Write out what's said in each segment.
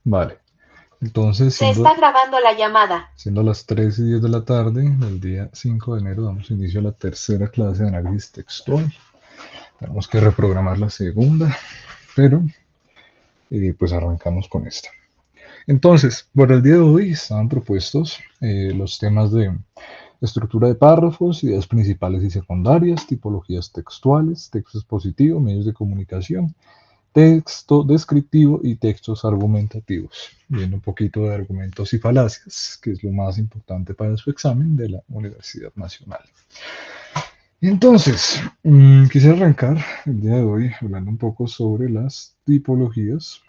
Vale. Entonces, Se está grabando la llamada. siendo las 3:10 de la tarde del día 5 de enero, damos inicio a la tercera clase de análisis textual. Tenemos que reprogramar la segunda, pero pues arrancamos con esta. Entonces, por el día de hoy estaban propuestos los temas de estructura de párrafos, ideas principales y secundarias, tipologías textuales, texto expositivo, medios de comunicación, texto descriptivo y textos argumentativos, viendo un poquito de argumentos y falacias, que es lo más importante para su examen de la Universidad Nacional. Entonces, quisiera arrancar el día de hoy hablando un poco sobre las tipologías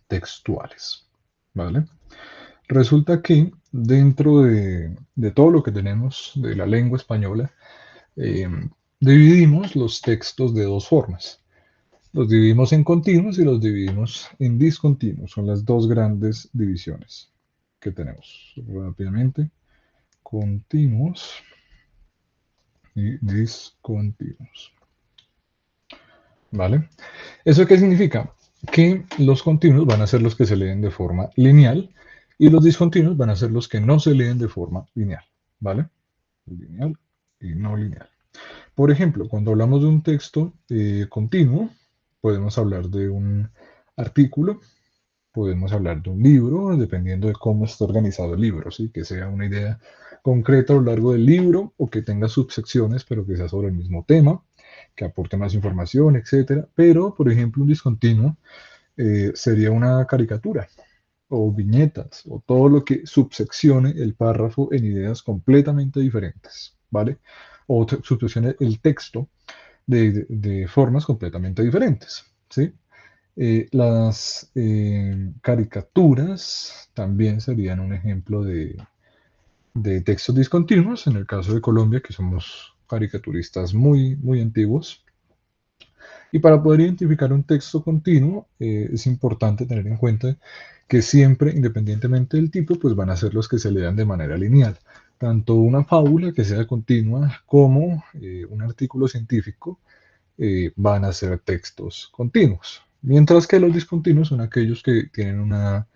textuales, ¿vale? Resulta que dentro de todo lo que tenemos de la lengua española, eh, dividimos los textos de dos formas. Los dividimos en continuos y los dividimos en discontinuos. Son las dos grandes divisiones que tenemos. Rápidamente, continuos y discontinuos. ¿Vale? ¿Eso qué significa? Que los continuos van a ser los que se leen de forma lineal y los discontinuos van a ser los que no se leen de forma lineal. ¿Vale? Lineal y no lineal. Por ejemplo, cuando hablamos de un texto continuo, podemos hablar de un artículo, podemos hablar de un libro, dependiendo de cómo está organizado el libro, ¿sí? Que sea una idea concreta a lo largo del libro o que tenga subsecciones, pero que sea sobre el mismo tema, que aporte más información, etcétera. Pero, por ejemplo, un discontinuo sería una caricatura o viñetas o todo lo que subseccione el párrafo en ideas completamente diferentes, ¿vale? O subseccione el texto de formas completamente diferentes, ¿sí? Las caricaturas también serían un ejemplo de textos discontinuos, en el caso de Colombia, que somos caricaturistas muy, muy antiguos. Y para poder identificar un texto continuo, es importante tener en cuenta que siempre, independientemente del tipo, pues van a ser los que se lean de manera lineal. Tanto una fábula que sea continua como un artículo científico van a ser textos continuos. Mientras que los discontinuos son aquellos que tienen una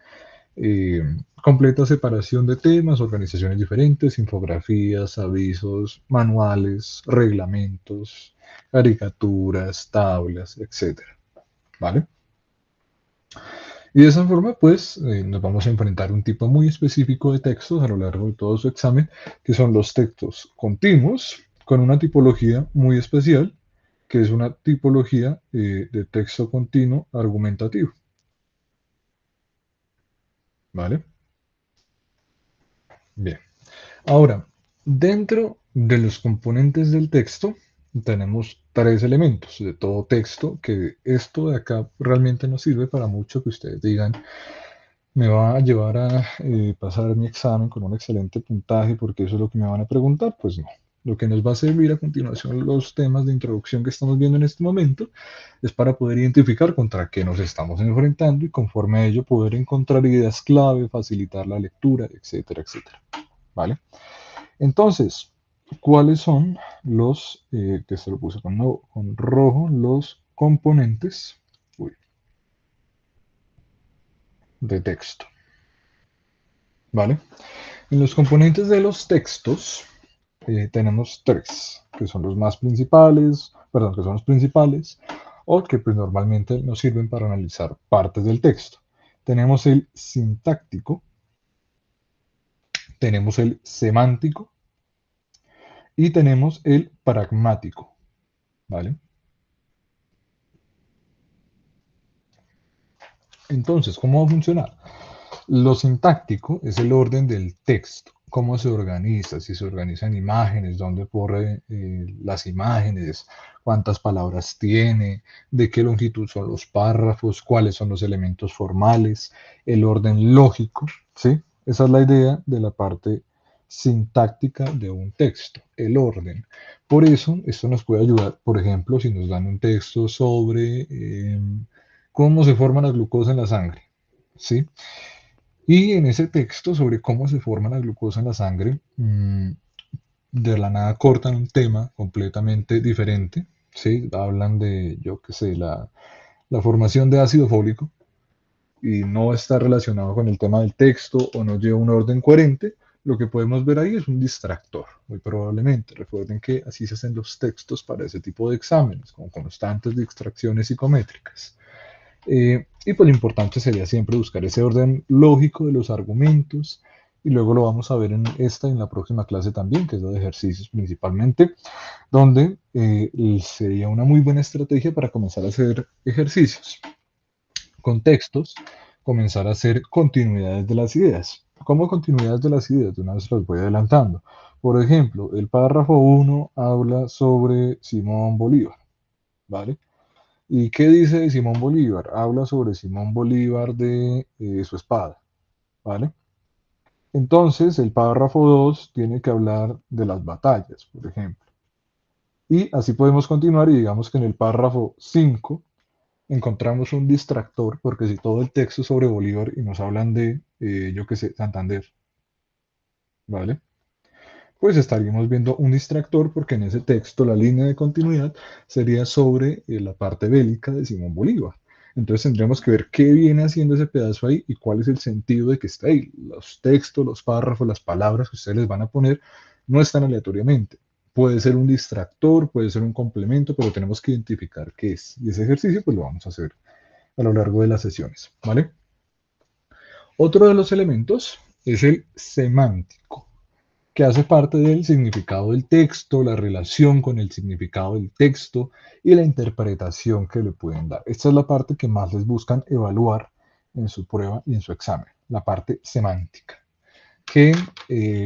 eh, completa separación de temas, organizaciones diferentes, infografías, avisos, manuales, reglamentos, caricaturas, tablas, etcétera. ¿Vale? Y de esa forma, pues, nos vamos a enfrentar a un tipo muy específico de textos a lo largo de todo su examen, que son los textos continuos, con una tipología muy especial, que es una tipología de texto continuo argumentativo. ¿Vale? Bien. Ahora, dentro de los componentes del texto, tenemos tres elementos de todo texto, que esto de acá realmente no sirve para mucho que ustedes digan, me va a llevar a pasar mi examen con un excelente puntaje porque eso es lo que me van a preguntar. Pues no. Lo que nos va a servir a continuación los temas de introducción que estamos viendo en este momento es para poder identificar contra qué nos estamos enfrentando y conforme a ello poder encontrar ideas clave, facilitar la lectura, etcétera, etcétera. ¿Vale? Entonces, ¿cuáles son los, que se lo puse con, no, con rojo, los componentes uy, de texto? ¿Vale? En los componentes de los textos tenemos tres, que son los más principales, perdón, que son los principales, o que pues normalmente nos sirven para analizar partes del texto. Tenemos el sintáctico, tenemos el semántico y tenemos el pragmático, ¿vale? Entonces, ¿cómo va a funcionar? Lo sintáctico es el orden del texto, cómo se organiza, si se organiza en imágenes, dónde pone las imágenes, cuántas palabras tiene, de qué longitud son los párrafos, cuáles son los elementos formales, el orden lógico, ¿sí? Esa es la idea de la parte sintáctica de un texto, el orden. Por eso, esto nos puede ayudar, por ejemplo, si nos dan un texto sobre cómo se forma la glucosa en la sangre, ¿sí? Y en ese texto sobre cómo se forma la glucosa en la sangre, de la nada cortan un tema completamente diferente, ¿sí? Hablan de, yo qué sé, la formación de ácido fólico, y no está relacionado con el tema del texto o no lleva un orden coherente, lo que podemos ver ahí es un distractor, muy probablemente. Recuerden que así se hacen los textos para ese tipo de exámenes, con constantes distracciones psicométricas. Y pues lo importante sería siempre buscar ese orden lógico de los argumentos, y luego lo vamos a ver en esta y en la próxima clase también, que es la de ejercicios principalmente, donde sería una muy buena estrategia para comenzar a hacer ejercicios con textos, comenzar a hacer continuidades de las ideas. ¿Cómo continuidades de las ideas? De una vez las voy adelantando. Por ejemplo, el párrafo uno habla sobre Simón Bolívar, ¿vale? ¿Y qué dice de Simón Bolívar? Habla sobre Simón Bolívar de su espada, ¿vale? Entonces, el párrafo 2 tiene que hablar de las batallas, por ejemplo. Y así podemos continuar y digamos que en el párrafo 5 encontramos un distractor, porque si todo el texto es sobre Bolívar y nos hablan de, yo qué sé, Santander, ¿vale? Pues estaríamos viendo un distractor porque en ese texto la línea de continuidad sería sobre la parte bélica de Simón Bolívar. Entonces tendríamos que ver qué viene haciendo ese pedazo ahí y cuál es el sentido de que está ahí. Los textos, los párrafos, las palabras que ustedes les van a poner no están aleatoriamente. Puede ser un distractor, puede ser un complemento, pero tenemos que identificar qué es. Y ese ejercicio pues lo vamos a hacer a lo largo de las sesiones, ¿vale? Otro de los elementos es el semántico, que hace parte del significado del texto, la relación con el significado del texto y la interpretación que le pueden dar. Esta es la parte que más les buscan evaluar en su prueba y en su examen, la parte semántica, que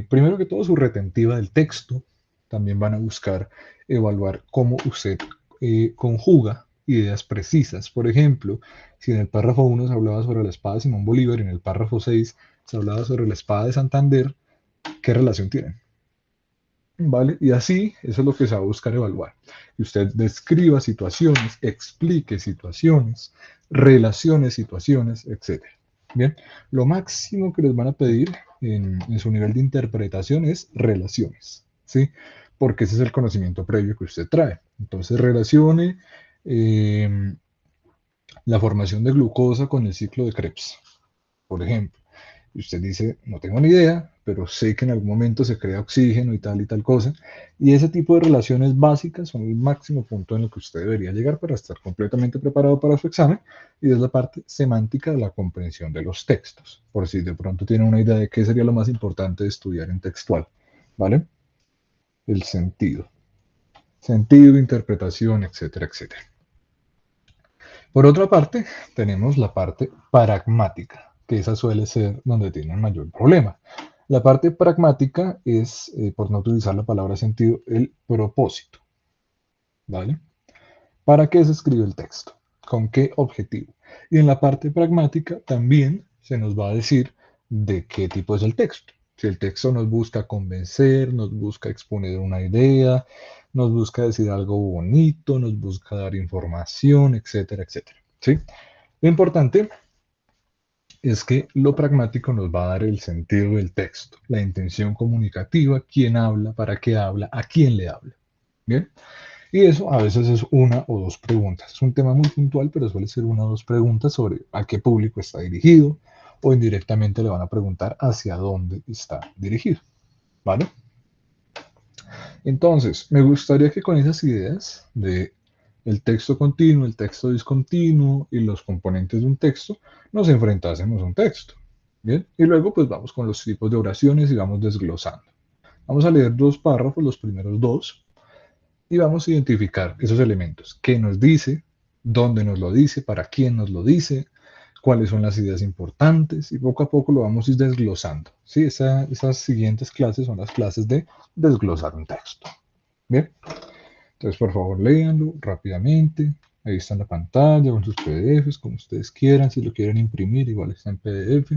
primero que todo su retentiva del texto, también van a buscar evaluar cómo usted conjuga ideas precisas. Por ejemplo, si en el párrafo uno se hablaba sobre la espada de Simón Bolívar y en el párrafo 6 se hablaba sobre la espada de Santander, ¿qué relación tienen? ¿Vale? Y así, eso es lo que se va a buscar evaluar. Que usted describa situaciones, explique situaciones, relacione situaciones, etcétera. Bien, lo máximo que les van a pedir en su nivel de interpretación es relaciones, ¿sí? Porque ese es el conocimiento previo que usted trae. Entonces, relacione eh, la formación de glucosa con el ciclo de Krebs, por ejemplo. Y usted dice, no tengo ni idea, pero sé que en algún momento se crea oxígeno y tal cosa. Y ese tipo de relaciones básicas son el máximo punto en el que usted debería llegar para estar completamente preparado para su examen. Y es la parte semántica de la comprensión de los textos, por si de pronto tiene una idea de qué sería lo más importante de estudiar en textual. ¿Vale? El sentido. Sentido, interpretación, etcétera, etcétera. Por otra parte, tenemos la parte pragmática, que esa suele ser donde tiene el mayor problema. La parte pragmática es, por no utilizar la palabra sentido, el propósito, ¿vale? ¿Para qué se escribe el texto? ¿Con qué objetivo? Y en la parte pragmática también se nos va a decir de qué tipo es el texto. Si el texto nos busca convencer, nos busca exponer una idea, nos busca decir algo bonito, nos busca dar información, etcétera, etcétera. ¿Sí? Lo importante es que lo pragmático nos va a dar el sentido del texto, la intención comunicativa, quién habla, a quién le habla. Bien, y eso a veces es una o dos preguntas. Es un tema muy puntual, pero suele ser una o dos preguntas sobre a qué público está dirigido o indirectamente le van a preguntar hacia dónde está dirigido. ¿Vale? Entonces, me gustaría que con esas ideas de el texto continuo, el texto discontinuo y los componentes de un texto, nos enfrentásemos a un texto. Bien, y luego pues vamos con los tipos de oraciones y vamos desglosando. Vamos a leer dos párrafos, los primeros dos, y vamos a identificar esos elementos. ¿Qué nos dice? ¿Dónde nos lo dice? ¿Para quién nos lo dice? ¿Cuáles son las ideas importantes? Y poco a poco lo vamos a ir desglosando. ¿Sí? Esas siguientes clases son las clases de desglosar un texto. Bien, entonces por favor léanlo rápidamente. Ahí está en la pantalla, con sus PDFs, como ustedes quieran. Si lo quieren imprimir, igual está en PDF.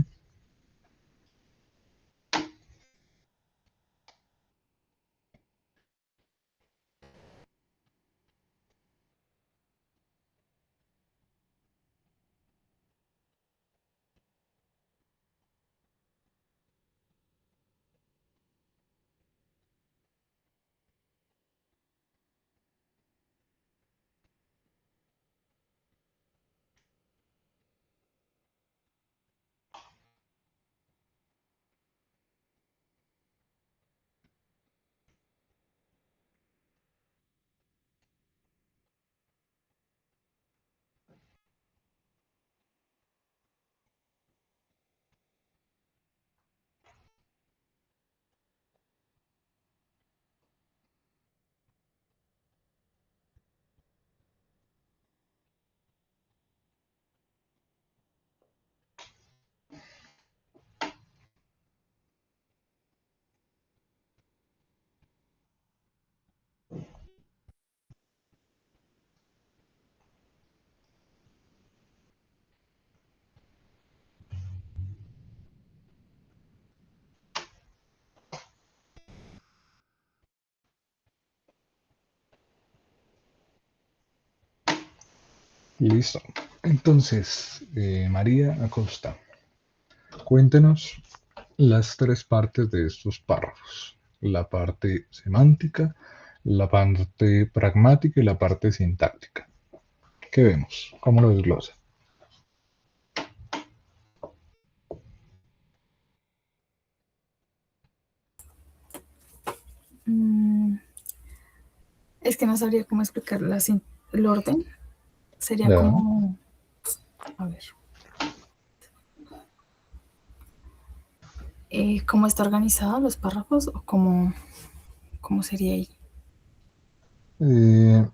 Listo. Entonces, María Acosta, cuéntenos las tres partes de estos párrafos. La parte semántica, la parte pragmática y la parte sintáctica. ¿Qué vemos? ¿Cómo lo desglosa? Mm, es que no sabría cómo explicar el orden. Sería Ya. como, a ver, ¿cómo está organizado los párrafos o cómo sería ahí? Eh,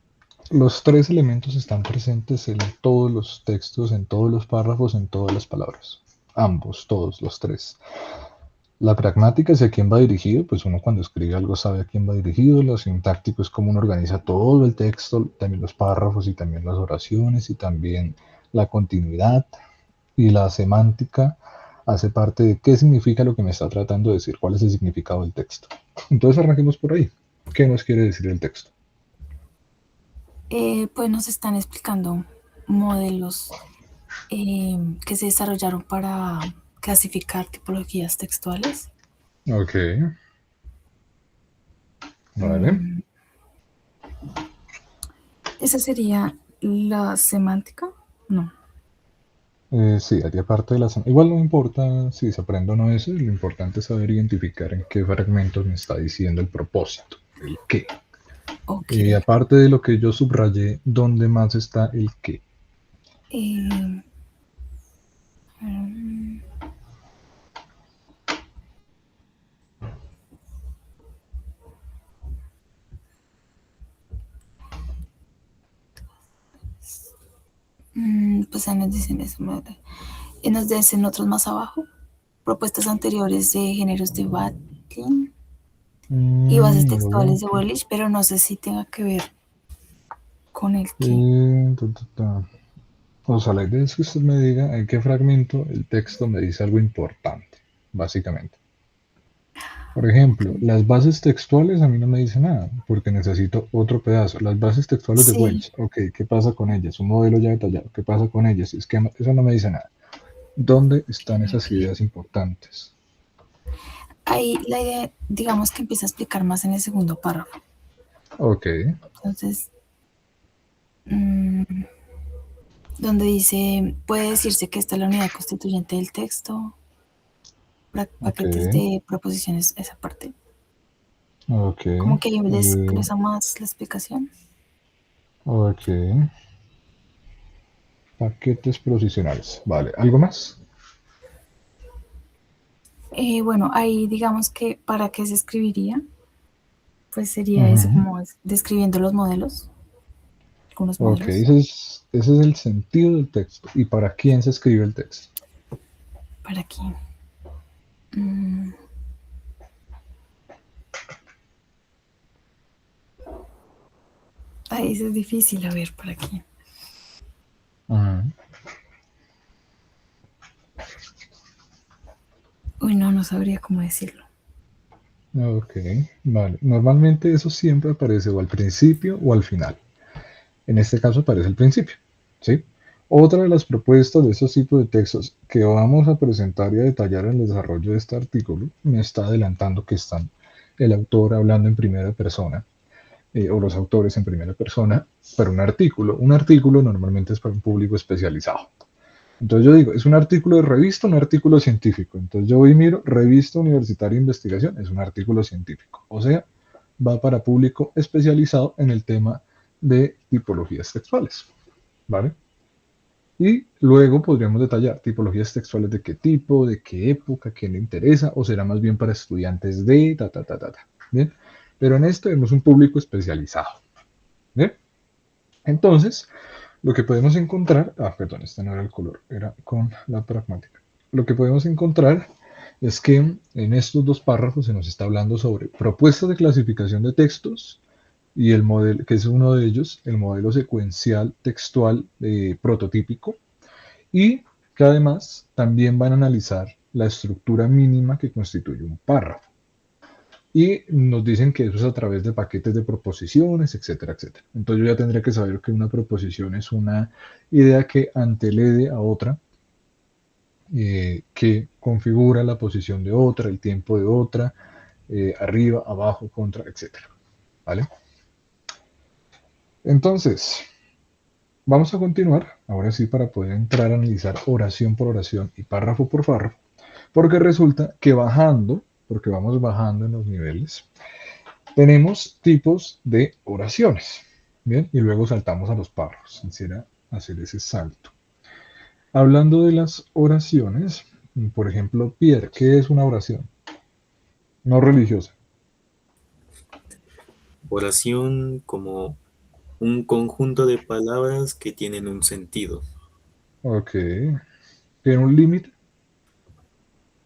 los tres elementos están presentes en todos los textos, en todos los párrafos, en todas las palabras. Ambos, todos, los tres. La pragmática es a quién va dirigido, pues uno cuando escribe algo sabe a quién va dirigido. Lo sintáctico es cómo uno organiza todo el texto, también los párrafos y también las oraciones y también la continuidad. Y la semántica hace parte de qué significa lo que me está tratando de decir, cuál es el significado del texto. Entonces arranquemos por ahí. ¿Qué nos quiere decir el texto? Pues nos están explicando modelos que se desarrollaron para clasificar tipologías textuales. Ok, vale. Mm, ¿Esa sería la semántica? No. Sí, haría parte de la... Igual no importa si se aprende o no eso, lo importante es saber identificar en qué fragmentos me está diciendo el propósito, el qué. Ok. Y aparte de lo que yo subrayé, ¿dónde más está el qué? Eh, mm, pues ahí nos dicen eso. Y nos dicen otros más abajo. Propuestas anteriores de géneros de Batlin y bases Lo textuales veo de aquí. Wellich, pero no sé si tenga que ver con el que. Ta. O sea, la idea es que usted me diga en qué fragmento el texto me dice algo importante, básicamente. Por ejemplo, Okay. las bases textuales a mí no me dicen nada, porque necesito otro pedazo. Las bases textuales de Sí, Welch, ok, ¿qué pasa con ellas? Un modelo ya detallado, ¿qué pasa con ellas? Esquema, eso no me dice nada. ¿Dónde están esas ok. ideas importantes? Ahí la idea, digamos que empieza a explicar más en el segundo párrafo. Ok, Entonces, mmm, donde dice, puede decirse que esta es la unidad constituyente del texto, ok, paquetes de proposiciones, esa parte. ok, Como que ahí desglosa más la explicación. ok. Paquetes provisionales. Vale, ¿algo más? Bueno, ahí digamos que para qué se escribiría, pues sería eso Ujú. como describiendo los modelos, algunos Ok, modelos. ese es el sentido del texto. ¿Y para quién se escribe el texto? ¿Para qué? Mm, ahí eso es difícil, a ver, ¿para qué? Ujú. Uy, no, no sabría cómo decirlo. Ok, vale. Normalmente eso siempre aparece o al principio o al final. En este caso aparece al principio, ¿sí? Otra de las propuestas de estos tipos de textos que vamos a presentar y a detallar en el desarrollo de este artículo, me está adelantando que están el autor hablando en primera persona, o los autores en primera persona, para un artículo. Un artículo normalmente es para un público especializado. Entonces yo digo, ¿es un artículo de revista o un artículo científico? Entonces yo voy y miro, revista universitaria de investigación, es un artículo científico. O sea, va para público especializado en el tema de tipologías textuales, ¿vale? Y luego podríamos detallar tipologías textuales de qué tipo, de qué época, qué le interesa, o será más bien para estudiantes de ta. ¿Bien? Pero en esto vemos un público especializado, ¿bien? Entonces, lo que podemos encontrar, perdón, este no era el color, era con la pragmática. Lo que podemos encontrar es que en estos dos párrafos se nos está hablando sobre propuestas de clasificación de textos y el modelo, que es uno de ellos, el modelo secuencial textual prototípico, y que además también van a analizar la estructura mínima que constituye un párrafo. y nos dicen que eso es a través de paquetes de proposiciones, etcétera, etcétera. Entonces yo ya tendría que saber que una proposición es una idea que antelede a otra, que configura la posición de otra, el tiempo de otra, arriba, abajo, contra, etcétera. ¿Vale? Entonces, vamos a continuar, ahora sí, para poder entrar a analizar oración por oración y párrafo por párrafo, porque resulta que bajando, porque vamos bajando en los niveles, tenemos tipos de oraciones. Bien, y luego saltamos a los párrafos. Quisiera hacer ese salto. Hablando de las oraciones, por ejemplo, Pierre, ¿qué es una oración? No religiosa. Oración como un conjunto de palabras que tienen un sentido. Ok. ¿Tiene un límite?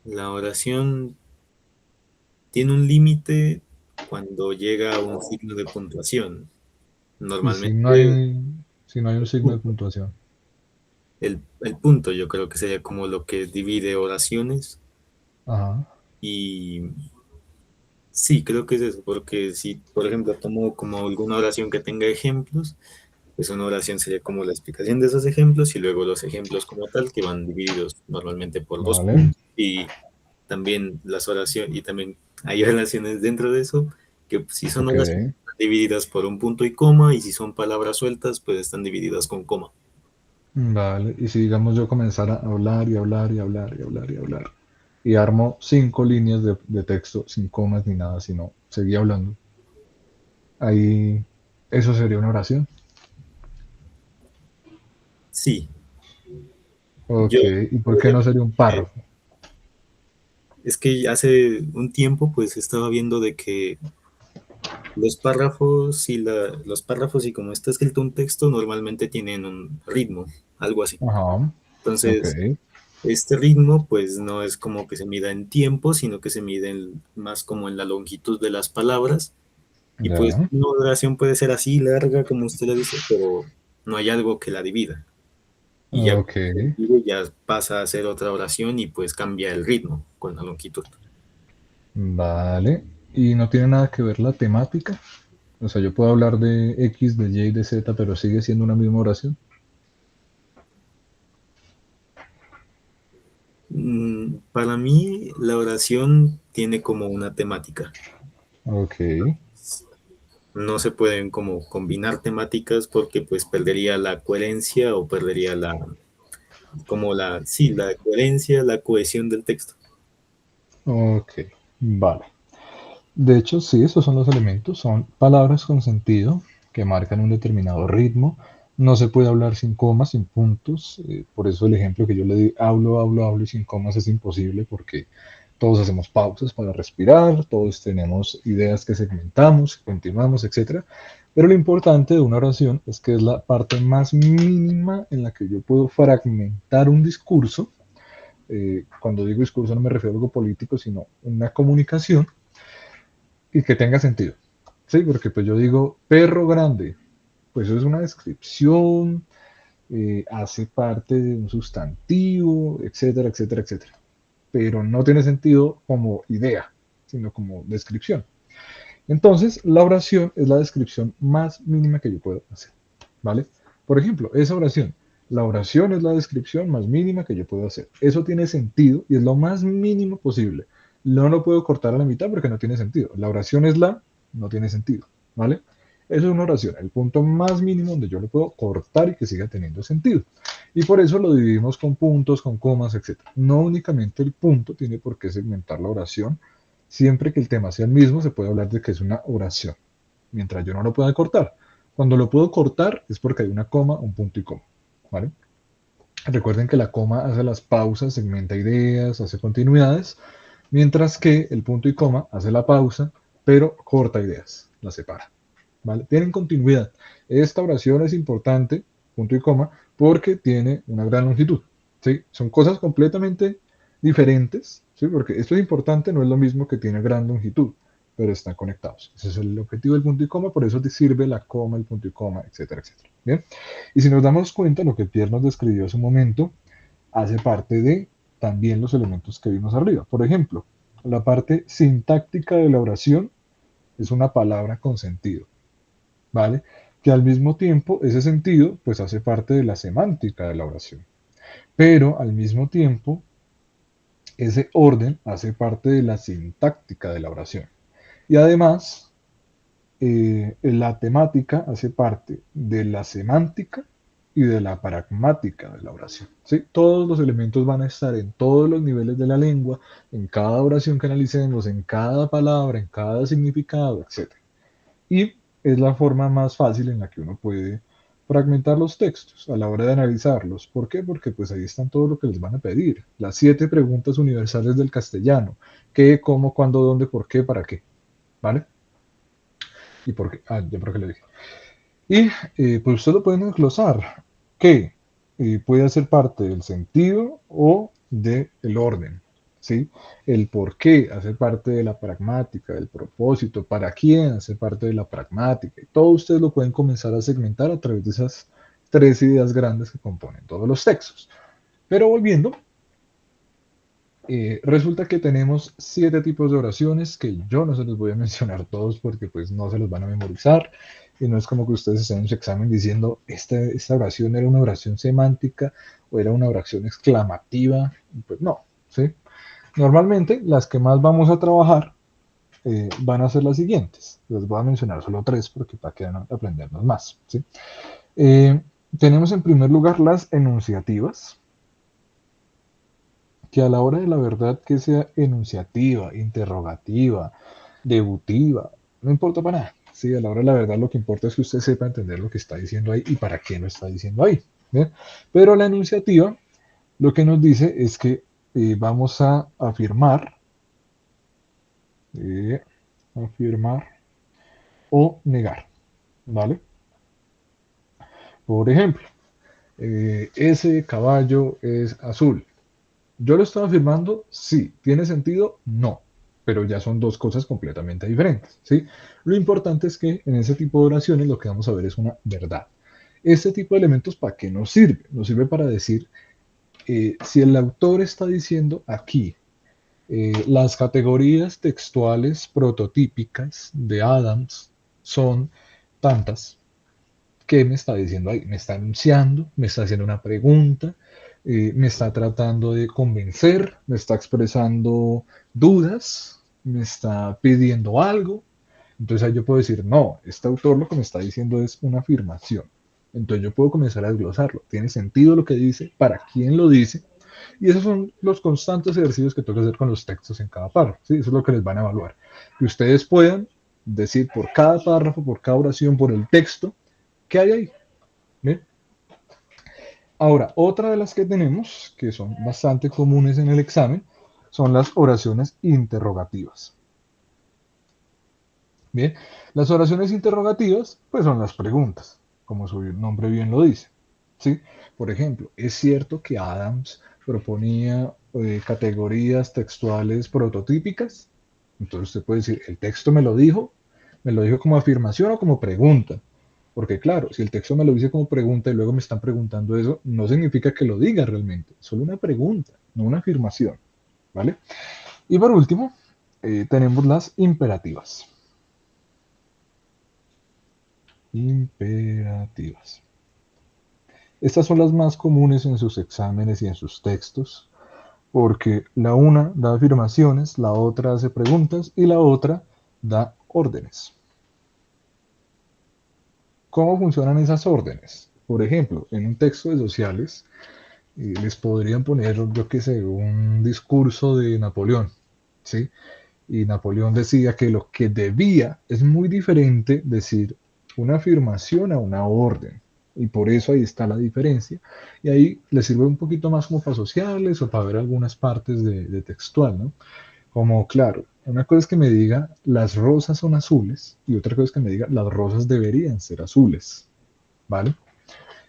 La oración tiene un límite cuando llega a un signo de puntuación. Y si no Normalmente hay, si no hay un signo de puntuación. el punto yo creo que sería como lo que divide oraciones Ajá. y sí, creo que es eso, porque si por ejemplo tomo como alguna oración que tenga ejemplos, pues una oración sería como la explicación de esos ejemplos y luego los ejemplos como tal que van divididos normalmente por dos Vale. puntos y también las oraciones y también hay oraciones dentro de eso que si son Ok. oraciones divididas por un punto y coma y si son palabras sueltas pues están divididas con coma. Vale. Y si digamos yo comenzara a hablar y hablar y hablar y hablar y hablar y armo 5 líneas de texto sin comas ni nada, sino seguía hablando, ahí eso sería una oración. Sí, yo Ok. ¿Y por qué podría no sería un párrafo? es que hace un tiempo pues estaba viendo de que los párrafos y como está escrito un texto normalmente tienen un ritmo, algo así. Ajá. Ok. Entonces, este ritmo pues no es como que se mida en tiempo, sino que se mide más como en la longitud de las palabras. Y pues Ya. una oración puede ser así larga como usted le dice, pero no hay algo que la divida. Y ya Ok. cuando se divide, ya pasa a ser otra oración y pues cambia el ritmo con la longitud. Vale. ¿Y no tiene nada que ver la temática? O sea, yo puedo hablar de X, de Y, de Z, pero sigue siendo una misma oración. Para mí, la oración tiene como una temática. Ok. No se pueden como combinar temáticas porque pues perdería la coherencia o perdería sí, la coherencia, la cohesión del texto. Ok. Vale. De hecho, sí, esos son los elementos. Son palabras con sentido que marcan un determinado ritmo. No se puede hablar sin comas, sin puntos. Por eso el ejemplo que yo le di, hablo, hablo, hablo y sin comas es imposible porque todos hacemos pausas para respirar, todos tenemos ideas que segmentamos, que continuamos, etcétera. Pero lo importante de una oración es que es la parte más mínima en la que yo puedo fragmentar un discurso. Cuando digo discurso no me refiero a algo político, sino una comunicación y que tenga sentido. Sí, porque pues yo digo perro grande, pues eso es una descripción, hace parte de un sustantivo, etcétera, etcétera, etcétera. Pero no tiene sentido como idea, sino como descripción. Entonces, la oración es la descripción más mínima que yo puedo hacer, ¿vale? Por ejemplo, esa oración, la oración es la descripción más mínima que yo puedo hacer. Eso tiene sentido y es lo más mínimo posible. No lo puedo cortar a la mitad porque no tiene sentido. La oración es no tiene sentido, ¿vale? Eso es una oración, el punto más mínimo donde yo lo puedo cortar y que siga teniendo sentido. Y por eso lo dividimos con puntos, con comas, etcétera. No únicamente el punto tiene por qué segmentar la oración. Siempre que el tema sea el mismo, se puede hablar de que es una oración, mientras yo no lo pueda cortar. Cuando lo puedo cortar es porque hay una coma, un punto y coma, ¿vale? Recuerden que la coma hace las pausas, segmenta ideas, hace continuidades, mientras que el punto y coma hace la pausa, pero corta ideas, las separa, ¿vale? Tienen continuidad. Esta oración es importante, punto y coma, porque tiene una gran longitud, ¿sí? Son cosas completamente diferentes, ¿sí? Porque esto es importante, no es lo mismo que tiene gran longitud, pero están conectados. Ese es el objetivo del punto y coma, por eso te sirve la coma, el punto y coma, etcétera, etcétera. Bien. Y si nos damos cuenta, lo que Pierre nos describió hace un momento hace parte de también los elementos que vimos arriba. Por ejemplo, La parte sintáctica de la oración es una palabra con sentido, ¿vale? Que al mismo tiempo ese sentido pues hace parte de la semántica de la oración. Pero al mismo tiempo ese orden hace parte de la sintáctica de la oración. Y además, la temática hace parte de la semántica y de la pragmática de la oración. ¿Sí? Todos los elementos van a estar en todos los niveles de la lengua, en cada oración que analicemos, en cada palabra, en cada significado, etc. Y es la forma más fácil en la que uno puede fragmentar los textos a la hora de analizarlos. ¿Por qué? Porque pues ahí están todo lo que les van a pedir. Las 7 preguntas universales del castellano. ¿Qué, cómo, cuándo, dónde, por qué, para qué? ¿Vale? ¿Y por qué? Ah, ya por qué le dije. Y pues ustedes lo pueden desglosar. ¿Qué? Puede ser parte del sentido o del orden. ¿Sí? El por qué hace parte de la pragmática, del propósito, para quién hace parte de la pragmática. Y todo ustedes lo pueden comenzar a segmentar a través de esas 3 ideas grandes que componen todos los textos. Pero volviendo, resulta que tenemos 7 tipos de oraciones que yo no se los voy a mencionar todos porque pues no se los van a memorizar. Y no es como que ustedes estén en su examen diciendo, esta oración era una oración semántica o era una oración exclamativa. Pues no, ¿sí? Normalmente las que más vamos a trabajar van a ser las siguientes. Les voy a mencionar solo 3 porque para que aprendernos más. ¿Sí? Tenemos en primer lugar las enunciativas, que a la hora de la verdad que sea enunciativa, interrogativa, debutiva, no importa para nada. Sí, a la hora de la verdad lo que importa es que usted sepa entender lo que está diciendo ahí y para qué lo está diciendo ahí. ¿Bien? Pero la enunciativa lo que nos dice es que vamos a afirmar o negar, ¿vale? Por ejemplo, ese caballo es azul. ¿Yo lo estoy afirmando? Sí. ¿Tiene sentido? No. Pero ya son 2 cosas completamente diferentes, ¿sí? Lo importante es que en ese tipo de oraciones lo que vamos a ver es una verdad. Este tipo de elementos, ¿para qué nos sirve? Nos sirve para decir, si el autor está diciendo aquí, las categorías textuales prototípicas de Adams son tantas. ¿Qué me está diciendo ahí? Me está anunciando, me está haciendo una pregunta, me está tratando de convencer, me está expresando dudas, me está pidiendo algo. Entonces ahí yo puedo decir, no, este autor lo que me está diciendo es una afirmación. Entonces yo puedo comenzar a desglosarlo. ¿Tiene sentido lo que dice? ¿Para quién lo dice? Y esos son los constantes ejercicios que tengo que hacer con los textos en cada párrafo. ¿Sí? Eso es lo que les van a evaluar. Que ustedes puedan decir por cada párrafo, por cada oración, por el texto, ¿qué hay ahí? ¿Bien? Ahora, otra de las que tenemos, que son bastante comunes en el examen, son las oraciones interrogativas. Bien, las oraciones interrogativas, pues son las preguntas, como su nombre bien lo dice. ¿Sí? Por ejemplo, ¿es cierto que Adams proponía categorías textuales prototípicas? Entonces usted puede decir, ¿el texto me lo dijo como afirmación o como pregunta? Porque claro, si el texto me lo dice como pregunta y luego me están preguntando eso, no significa que lo diga realmente, es solo una pregunta, no una afirmación. ¿Vale? Y por último, tenemos las imperativas. Imperativas. Estas son las más comunes en sus exámenes y en sus textos, porque la una da afirmaciones, la otra hace preguntas y la otra da órdenes. ¿Cómo funcionan esas órdenes? Por ejemplo, en un texto de sociales les podrían poner, yo qué sé, un discurso de Napoleón, ¿sí? Y Napoleón decía que lo que debía es muy diferente decir una afirmación a una orden. Y por eso ahí está la diferencia. Y ahí les sirve un poquito más como para sociales o para ver algunas partes de textual, ¿no? Como, claro, una cosa es que me diga las rosas son azules y otra cosa es que me diga las rosas deberían ser azules, ¿vale?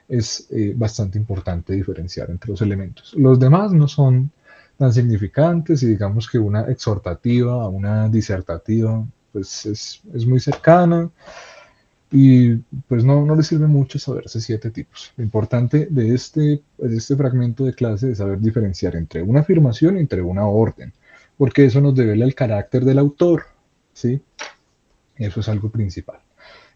Es bastante importante diferenciar entre los elementos. Los demás no son tan significantes y digamos que una exhortativa a una disertativa pues es muy cercana y pues no le sirve mucho saberse 7 tipos. Lo importante de este fragmento de clase es saber diferenciar entre una afirmación y entre una orden. porque eso nos devela el carácter del autor, ¿sí? Eso es algo principal.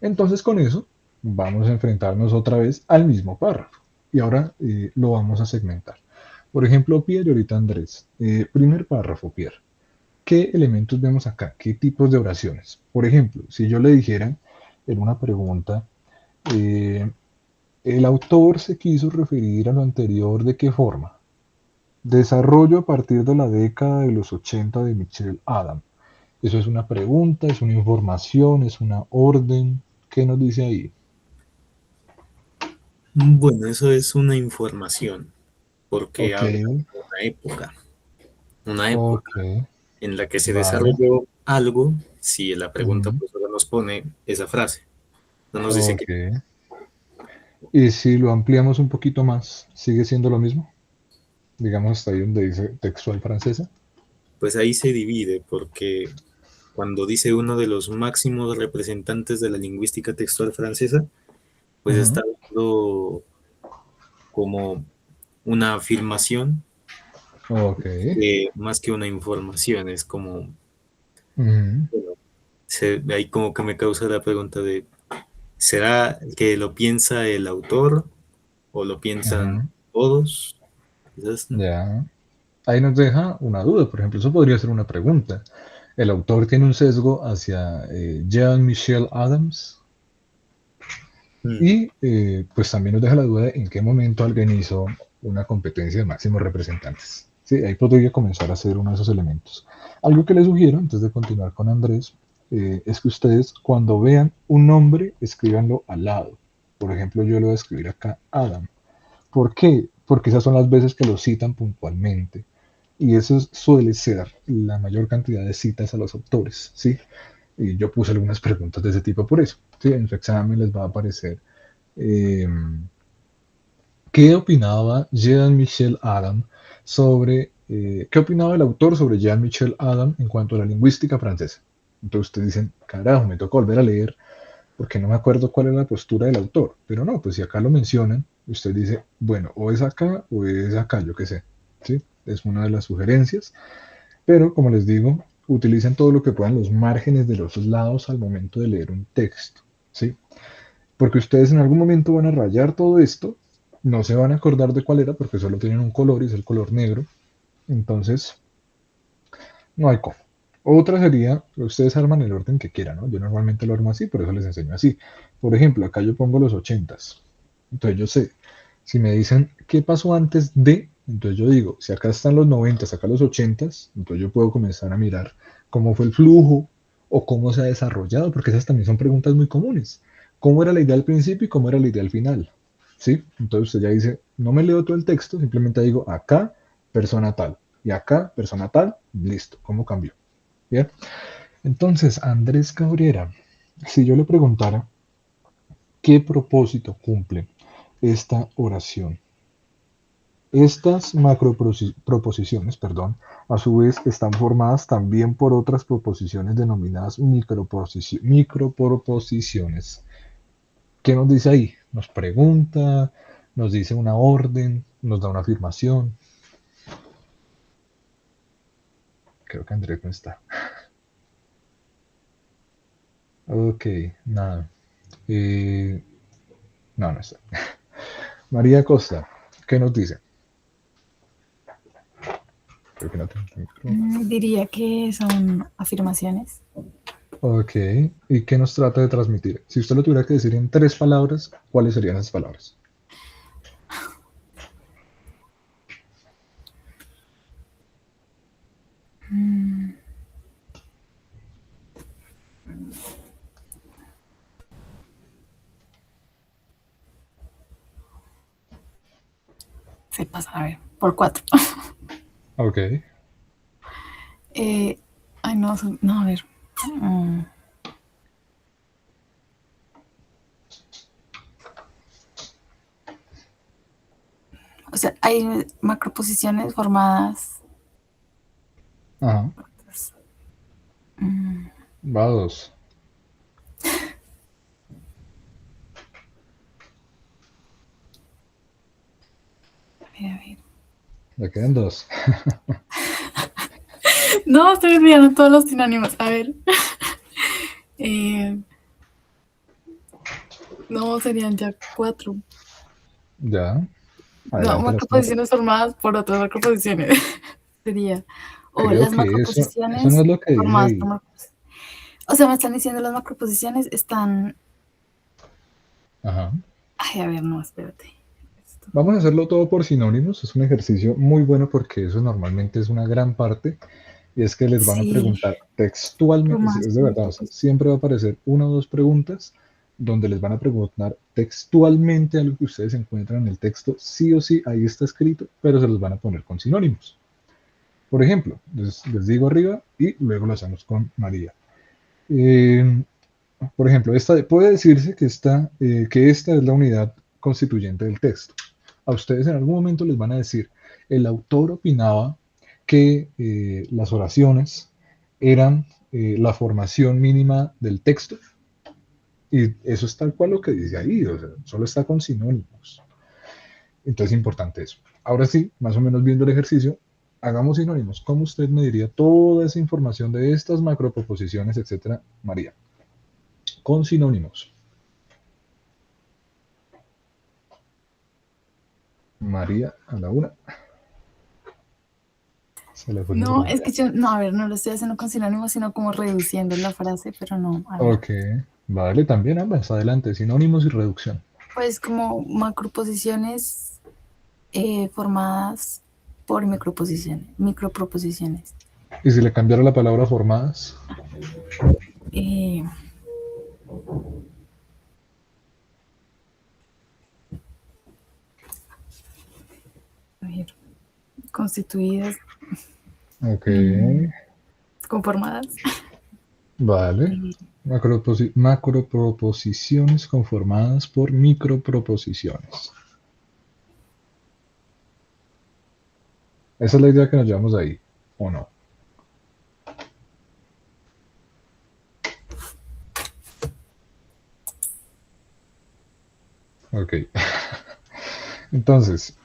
Entonces con eso vamos a enfrentarnos otra vez al mismo párrafo y ahora lo vamos a segmentar. Por ejemplo, Pierre y ahorita Andrés. Primer párrafo, Pierre. ¿Qué elementos vemos acá? ¿Qué tipos de oraciones? Por ejemplo, si yo le dijera en una pregunta, eh, el autor se quiso referir a lo anterior ¿de qué forma? Desarrollo a partir de la década de los 80 de Michel Adam. Eso es una pregunta, es una información, es una orden. ¿Qué nos dice ahí? Bueno, eso es una información, porque Ok, habla de una época ok, en la que se vale, desarrolló algo, si la pregunta ujú, pues solo nos pone esa frase, no nos dice ok. que, Y si lo ampliamos un poquito más, ¿sigue siendo lo mismo? Digamos hasta ahí donde dice textual francesa. pues ahí se divide, porque cuando dice uno de los máximos representantes de la lingüística textual francesa, pues está Ujú, dando como una afirmación, ok, más que una información, es como, ujú, bueno, ahí como que me causa la pregunta de, ¿será que lo piensa el autor o lo piensan ujú, todos? Quizás, ¿no? ya. Ahí nos deja una duda, por ejemplo, eso podría ser una pregunta. ¿El autor tiene un sesgo hacia Jean-Michel Adams? Mm. Y pues también nos deja la duda de en qué momento alguien hizo una competencia de máximos representantes. Sí, ahí podría comenzar a ser uno de esos elementos. Algo que les sugiero, antes de continuar con Andrés, es que ustedes cuando vean un nombre, escríbanlo al lado. Por ejemplo, yo lo voy a escribir acá, Adam. ¿Por qué? Porque esas son las veces que lo citan puntualmente. Y eso suele ser la mayor cantidad de citas a los autores, ¿sí? Y yo puse algunas preguntas de ese tipo por eso. ¿Sí? En su examen les va a aparecer eh, qué opinaba Jean-Michel Adam sobre, qué opinaba el autor sobre Jean-Michel Adam en cuanto a la lingüística francesa. Entonces ustedes dicen, carajo, me tocó volver a leer porque no me acuerdo cuál era la postura del autor. Pero no, pues si acá lo mencionan, usted dice, bueno, o es acá o es acá, yo qué sé. ¿Sí? Es una de las sugerencias. Pero, como les digo, utilicen todo lo que puedan los márgenes de los lados al momento de leer un texto. ¿Sí? Porque ustedes en algún momento van a rayar todo esto, no se van a acordar de cuál era porque solo tienen un color y es el color negro. Entonces, no hay cómo. Otra sería, ustedes arman el orden que quieran, ¿no? Yo normalmente lo armo así, por eso les enseño así. Por ejemplo, acá yo pongo los 80s. Entonces yo sé, si me dicen qué pasó antes de, entonces yo digo, si acá están los 90s, acá los 80s, entonces yo puedo comenzar a mirar cómo fue el flujo o cómo se ha desarrollado, porque esas también son preguntas muy comunes. ¿Cómo era la idea al principio y cómo era la idea al final? ¿Sí? Entonces usted ya dice, no me leo todo el texto, simplemente digo acá, persona tal, y acá, persona tal, listo, ¿cómo cambió? Bien. Entonces, Andrés Cabrera, si yo le preguntara qué propósito cumple esta oración, estas macroproposiciones, perdón, a su vez están formadas también por otras proposiciones denominadas microproposiciones. ¿Qué nos dice ahí? Nos pregunta, nos dice una orden, nos da una afirmación. Creo que Andrés no está. Ok, nada. Eh, no, no está. María Costa, ¿qué nos dice? Creo que no tengo el micrófono. Diría que son afirmaciones. Ok, ¿y qué nos trata de transmitir? Si usted lo tuviera que decir en 3 palabras, ¿cuáles serían esas palabras? Se pasa, a ver, por 4. Ok, Ay, no, no, a ver. Mm, O sea, hay macroposiciones formadas. ajá, mm, va a 2. a ver, a ver. Le quedan 2. No, estoy olvidando todos los sinónimos. A ver. No, serían ya 4. Ya, No, adelante las 4. macroposiciones formadas por otras macroposiciones. Sería. O Creo las que eso no macroposiciones es lo que dice formadas por ahí. macroposiciones. O sea, me están diciendo las macroposiciones están. Ajá. Ay, a ver, no, espérate. Esto. Vamos a hacerlo todo por sinónimos. Es un ejercicio muy bueno porque eso normalmente es una gran parte. Y es que les van a Sí, preguntar textualmente, formadas es de por verdad, o sea, macroposiciones. siempre va a aparecer una o dos preguntas donde les van a preguntar textualmente algo que ustedes encuentran en el texto, sí o sí, ahí está escrito, pero se los van a poner con sinónimos. Por ejemplo, les digo arriba y luego lo hacemos con María. Eh, por ejemplo, puede decirse que esta es la unidad constituyente del texto. A ustedes en algún momento les van a decir, el autor opinaba que las oraciones eran la formación mínima del texto. Y eso es tal cual lo que dice ahí, o sea, solo está con sinónimos. Entonces es importante eso. Ahora sí, más o menos viendo el ejercicio, hagamos sinónimos. ¿Cómo usted me diría toda esa información de estas macroproposiciones, etcétera, María? Con sinónimos. María a la una. Se le fue el No, es interrumpido. que yo, no, a ver, no lo estoy haciendo con sinónimos, sino como reduciendo la frase, pero no, a ver. Ok, vale, también ambas. Adelante, sinónimos y reducción. Pues como macroposiciones formadas por microproposiciones. Y si le cambiara la palabra formadas, Eh, a ver, constituidas, ok, conformadas. vale. Macroproposiciones conformadas por microproposiciones. Esa es la idea que nos llevamos de ahí, ¿o no? Ok. Entonces,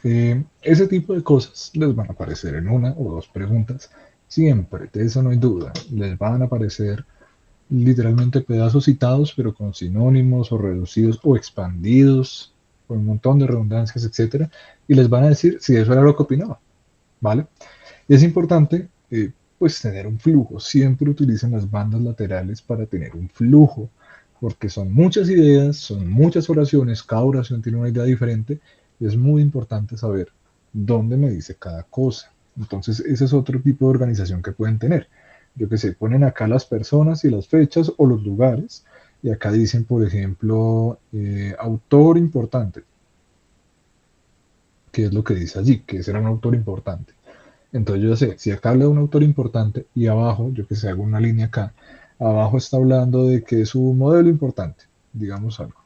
ese tipo de cosas les van a aparecer en una o dos preguntas. Siempre, de eso no hay duda. Les van a aparecer literalmente pedazos citados, pero con sinónimos o reducidos o expandidos, con un montón de redundancias, etcétera, y les van a decir si eso era lo que opinaba, ¿vale? Y es importante, pues, tener un flujo. Siempre utilicen las bandas laterales para tener un flujo, porque son muchas ideas, son muchas oraciones, cada oración tiene una idea diferente, y es muy importante saber dónde me dice cada cosa. Entonces, ese es otro tipo de organización que pueden tener. Yo que sé, ponen acá las personas y las fechas o los lugares, y acá dicen, por ejemplo, autor importante, que es lo que dice allí, que ese era un autor importante. Entonces yo ya sé, si acá habla de un autor importante y abajo, yo que sé, hago una línea acá, abajo está hablando de que es un modelo importante, digamos algo.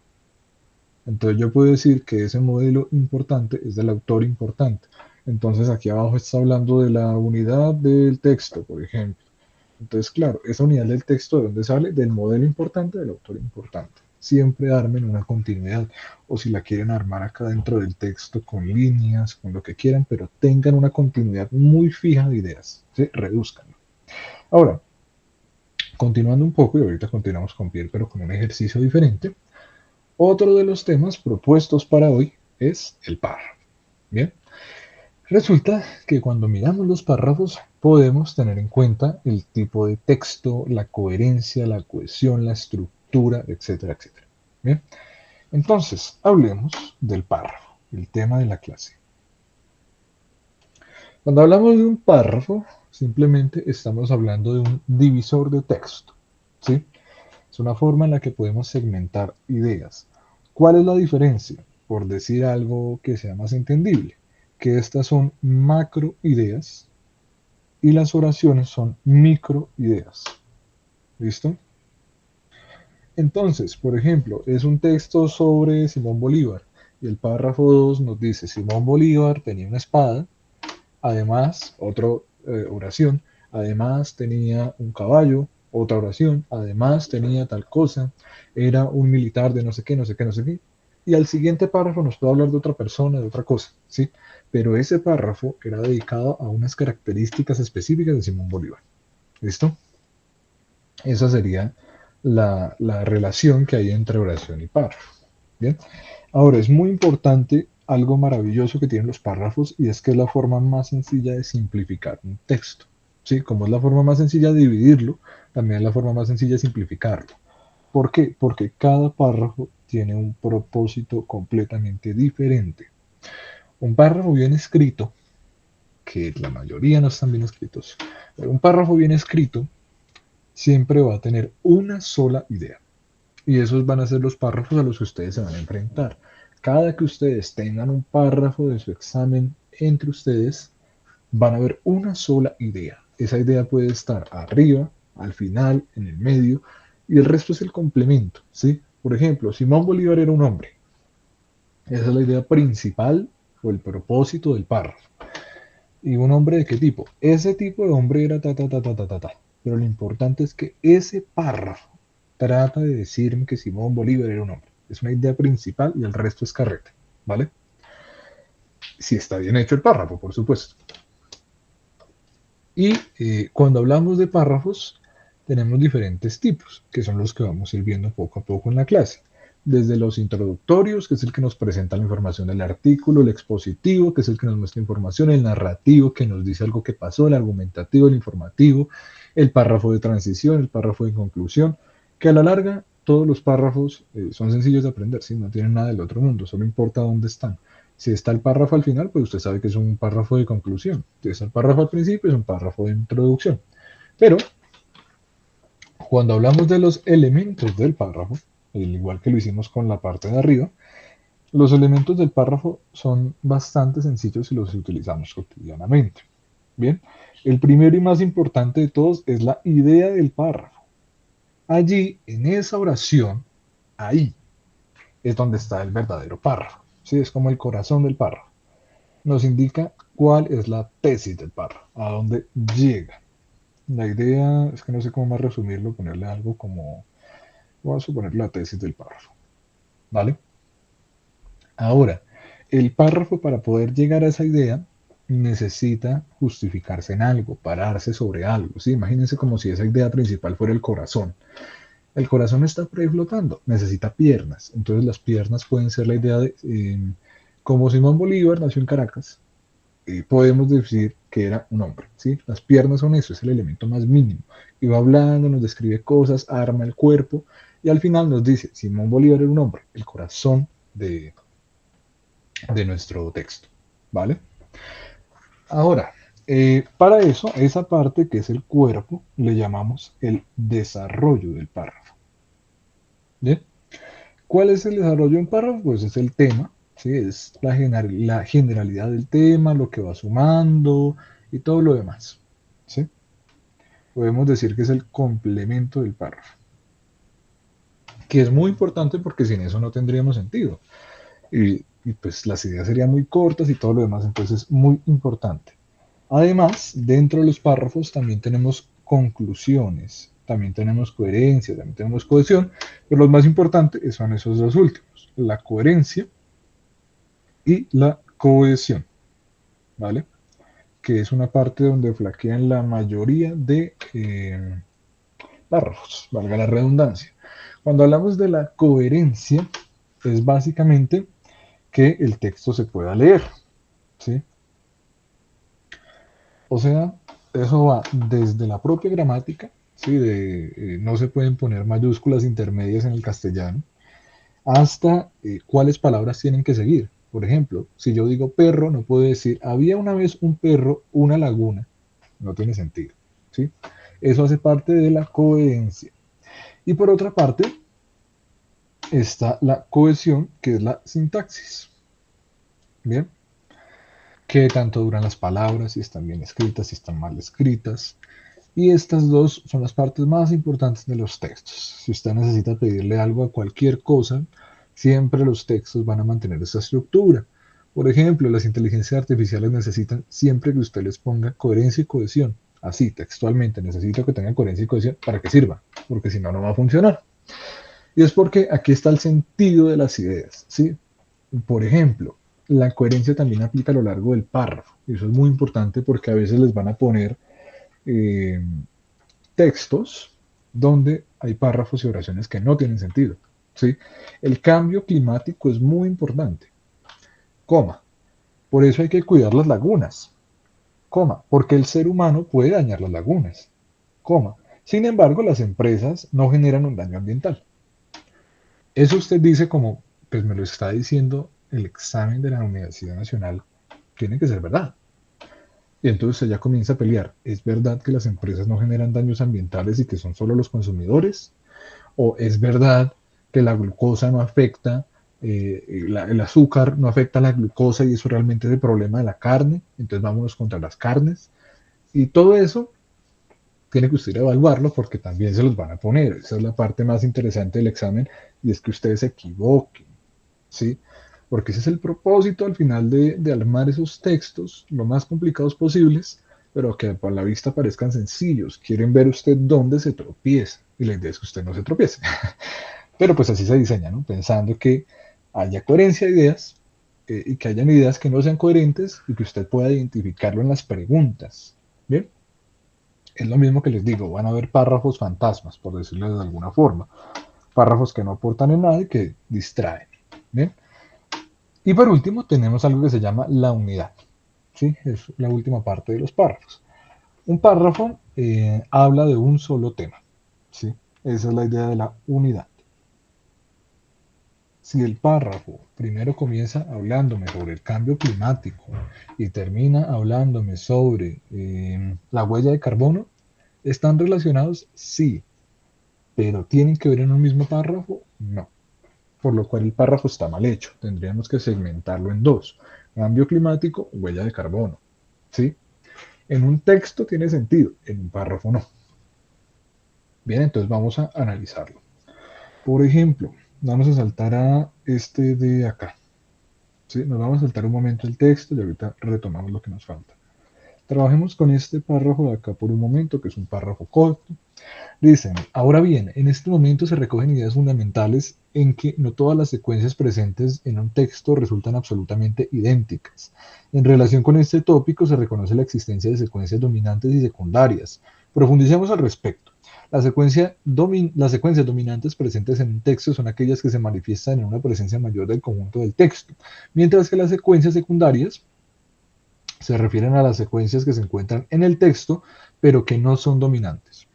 Entonces yo puedo decir que ese modelo importante es del autor importante. Entonces aquí abajo está hablando de la unidad del texto, por ejemplo. Entonces, claro, esa unidad del texto, ¿de dónde sale? Del modelo importante, del autor importante. Siempre armen una continuidad. O si la quieren armar acá dentro del texto con líneas, con lo que quieran, pero tengan una continuidad muy fija de ideas. ¿Sí? Reduzcanlo. Ahora, continuando un poco, y ahorita continuamos con Pierre, pero con un ejercicio diferente. Otro de los temas propuestos para hoy es el párrafo. Bien. Resulta que cuando miramos los párrafos podemos tener en cuenta el tipo de texto, la coherencia, la cohesión, la estructura, etcétera, etcétera. Bien, entonces hablemos del párrafo, el tema de la clase. Cuando hablamos de un párrafo, simplemente estamos hablando de un divisor de texto, ¿sí? Es una forma en la que podemos segmentar ideas. ¿Cuál es la diferencia? Por decir algo que sea más entendible, que estas son macro ideas y las oraciones son micro ideas. ¿Listo? Entonces, por ejemplo, es un texto sobre Simón Bolívar y el párrafo 2 nos dice, Simón Bolívar tenía una espada, además, otra oración, además tenía un caballo, otra oración, además tenía tal cosa, era un militar de no sé qué, no sé qué, no sé qué. Y al siguiente párrafo nos puede hablar de otra persona, de otra cosa, ¿sí? Pero ese párrafo era dedicado a unas características específicas de Simón Bolívar. ¿Listo? Esa sería la relación que hay entre oración y párrafo. Bien. Ahora, es muy importante algo maravilloso que tienen los párrafos y es que es la forma más sencilla de simplificar un texto. ¿Sí? Como es la forma más sencilla de dividirlo, también es la forma más sencilla de simplificarlo. ¿Por qué? Porque cada párrafo tiene un propósito completamente diferente. Un párrafo bien escrito, que la mayoría no están bien escritos, pero un párrafo bien escrito siempre va a tener una sola idea. Y esos van a ser los párrafos a los que ustedes se van a enfrentar. Cada que ustedes tengan un párrafo de su examen entre ustedes, van a ver una sola idea. Esa idea puede estar arriba, al final, en el medio, y el resto es el complemento, ¿sí? Por ejemplo, Simón Bolívar era un hombre. Esa es la idea principal o el propósito del párrafo. ¿Y un hombre de qué tipo? Ese tipo de hombre era ta, ta, ta, ta, ta, ta, ta. Pero lo importante es que ese párrafo trata de decirme que Simón Bolívar era un hombre. Es una idea principal y el resto es carrete, ¿vale? Si está bien hecho el párrafo, por supuesto. Y cuando hablamos de párrafos, tenemos diferentes tipos, que son los que vamos a ir viendo poco a poco en la clase. Desde los introductorios, que es el que nos presenta la información del artículo, el expositivo, que es el que nos muestra información, el narrativo, que nos dice algo que pasó, el argumentativo, el informativo, el párrafo de transición, el párrafo de conclusión, que a la larga todos los párrafos son sencillos de aprender, ¿sí? No tienen nada del otro mundo, solo importa dónde están. Si está el párrafo al final, pues usted sabe que es un párrafo de conclusión. Si está el párrafo al principio, es un párrafo de introducción. Pero cuando hablamos de los elementos del párrafo, al igual que lo hicimos con la parte de arriba, los elementos del párrafo son bastante sencillos si los utilizamos cotidianamente. Bien, el primero y más importante de todos es la idea del párrafo. Allí, en esa oración, ahí es donde está el verdadero párrafo. ¿Sí? Es como el corazón del párrafo. Nos indica cuál es la tesis del párrafo, a dónde llega. La idea es que no sé cómo más resumirlo, ponerle algo como, vamos a suponer la tesis del párrafo, ¿vale? Ahora, el párrafo para poder llegar a esa idea necesita justificarse en algo, pararse sobre algo, ¿sí? Imagínense como si esa idea principal fuera el corazón. El corazón está por ahí flotando, necesita piernas, entonces las piernas pueden ser la idea de, como Simón Bolívar nació en Caracas, podemos decir que era un hombre, ¿sí? Las piernas son eso, es el elemento más mínimo. Y va hablando, nos describe cosas, arma el cuerpo, y al final nos dice, Simón Bolívar era un hombre, el corazón de nuestro texto, ¿vale? Ahora, para eso, esa parte que es el cuerpo, le llamamos el desarrollo del párrafo. ¿Bien? ¿Cuál es el desarrollo de un párrafo? Pues es el tema, ¿sí? Es la generalidad del tema, lo que va sumando y todo lo demás, ¿sí? Podemos decir que es el complemento del párrafo, que es muy importante porque sin eso no tendríamos sentido. Y pues las ideas serían muy cortas y todo lo demás, entonces es muy importante. Además, dentro de los párrafos también tenemos conclusiones, también tenemos coherencia, también tenemos cohesión, pero los más importantes son esos dos últimos, la coherencia y la cohesión, ¿vale? Que es una parte donde flaquean la mayoría de párrafos, valga la redundancia. Cuando hablamos de la coherencia, es básicamente que el texto se pueda leer, ¿sí? O sea, eso va desde la propia gramática, ¿sí? No se pueden poner mayúsculas intermedias en el castellano, hasta cuáles palabras tienen que seguir. Por ejemplo, si yo digo perro, no puedo decir, había una vez un perro, una laguna. No tiene sentido, ¿sí? Eso hace parte de la coherencia. Y por otra parte, está la cohesión, que es la sintaxis. Bien, qué tanto duran las palabras, si están bien escritas, si están mal escritas. Y estas dos son las partes más importantes de los textos. Si usted necesita pedirle algo a cualquier cosa, siempre los textos van a mantener esa estructura. Por ejemplo, las inteligencias artificiales necesitan siempre que usted les ponga coherencia y cohesión. Así, textualmente, necesito que tenga coherencia y cohesión para que sirva, porque si no, no va a funcionar. Y es porque aquí está el sentido de las ideas, ¿sí? Por ejemplo, la coherencia también aplica a lo largo del párrafo. Y eso es muy importante porque a veces les van a poner textos donde hay párrafos y oraciones que no tienen sentido. ¿Sí? El cambio climático es muy importante. Coma. Por eso hay que cuidar las lagunas. Coma. Porque el ser humano puede dañar las lagunas. Coma. Sin embargo, las empresas no generan un daño ambiental. Eso usted dice como, pues me lo está diciendo el examen de la Universidad Nacional, tiene que ser verdad. Y entonces usted ya comienza a pelear. ¿Es verdad que las empresas no generan daños ambientales y que son solo los consumidores? ¿O es verdad que la glucosa no afecta, el azúcar no afecta a la glucosa y eso realmente es el problema de la carne? Entonces vámonos contra las carnes. Y todo eso tiene que usted evaluarlo porque también se los van a poner. Esa es la parte más interesante del examen y es que ustedes se equivoquen, ¿sí? Porque ese es el propósito al final de armar esos textos lo más complicados posibles, pero que por la vista parezcan sencillos. Quieren ver usted dónde se tropieza y la idea es que usted no se tropiece. Pero pues así se diseña, ¿no? Pensando que haya coherencia de ideas y que hayan ideas que no sean coherentes y que usted pueda identificarlo en las preguntas. ¿Bien? Es lo mismo que les digo, van a haber párrafos fantasmas, por decirlo de alguna forma. Párrafos que no aportan en nada y que distraen. ¿Bien? Y por último tenemos algo que se llama la unidad. ¿Sí? Es la última parte de los párrafos. Un párrafo habla de un solo tema. ¿Sí? Esa es la idea de la unidad. Si el párrafo primero comienza hablándome sobre el cambio climático y termina hablándome sobre la huella de carbono, ¿están relacionados? Sí, pero ¿tienen que ver en un mismo párrafo? No. Por lo cual el párrafo está mal hecho. Tendríamos que segmentarlo en dos. Cambio climático, huella de carbono. ¿Sí? En un texto tiene sentido, en un párrafo no. Bien, entonces vamos a analizarlo. Por ejemplo, vamos a saltar a este de acá. ¿Sí? Nos vamos a saltar un momento el texto y ahorita retomamos lo que nos falta. Trabajemos con este párrafo de acá por un momento, que es un párrafo corto. Dicen, ahora bien, en este momento se recogen ideas fundamentales en que no todas las secuencias presentes en un texto resultan absolutamente idénticas. En relación con este tópico se reconoce la existencia de secuencias dominantes y secundarias. Profundicemos al respecto. Las secuencias dominantes presentes en un texto son aquellas que se manifiestan en una presencia mayor del conjunto del texto, mientras que las secuencias secundarias se refieren a las secuencias que se encuentran en el texto, pero que no son dominantes.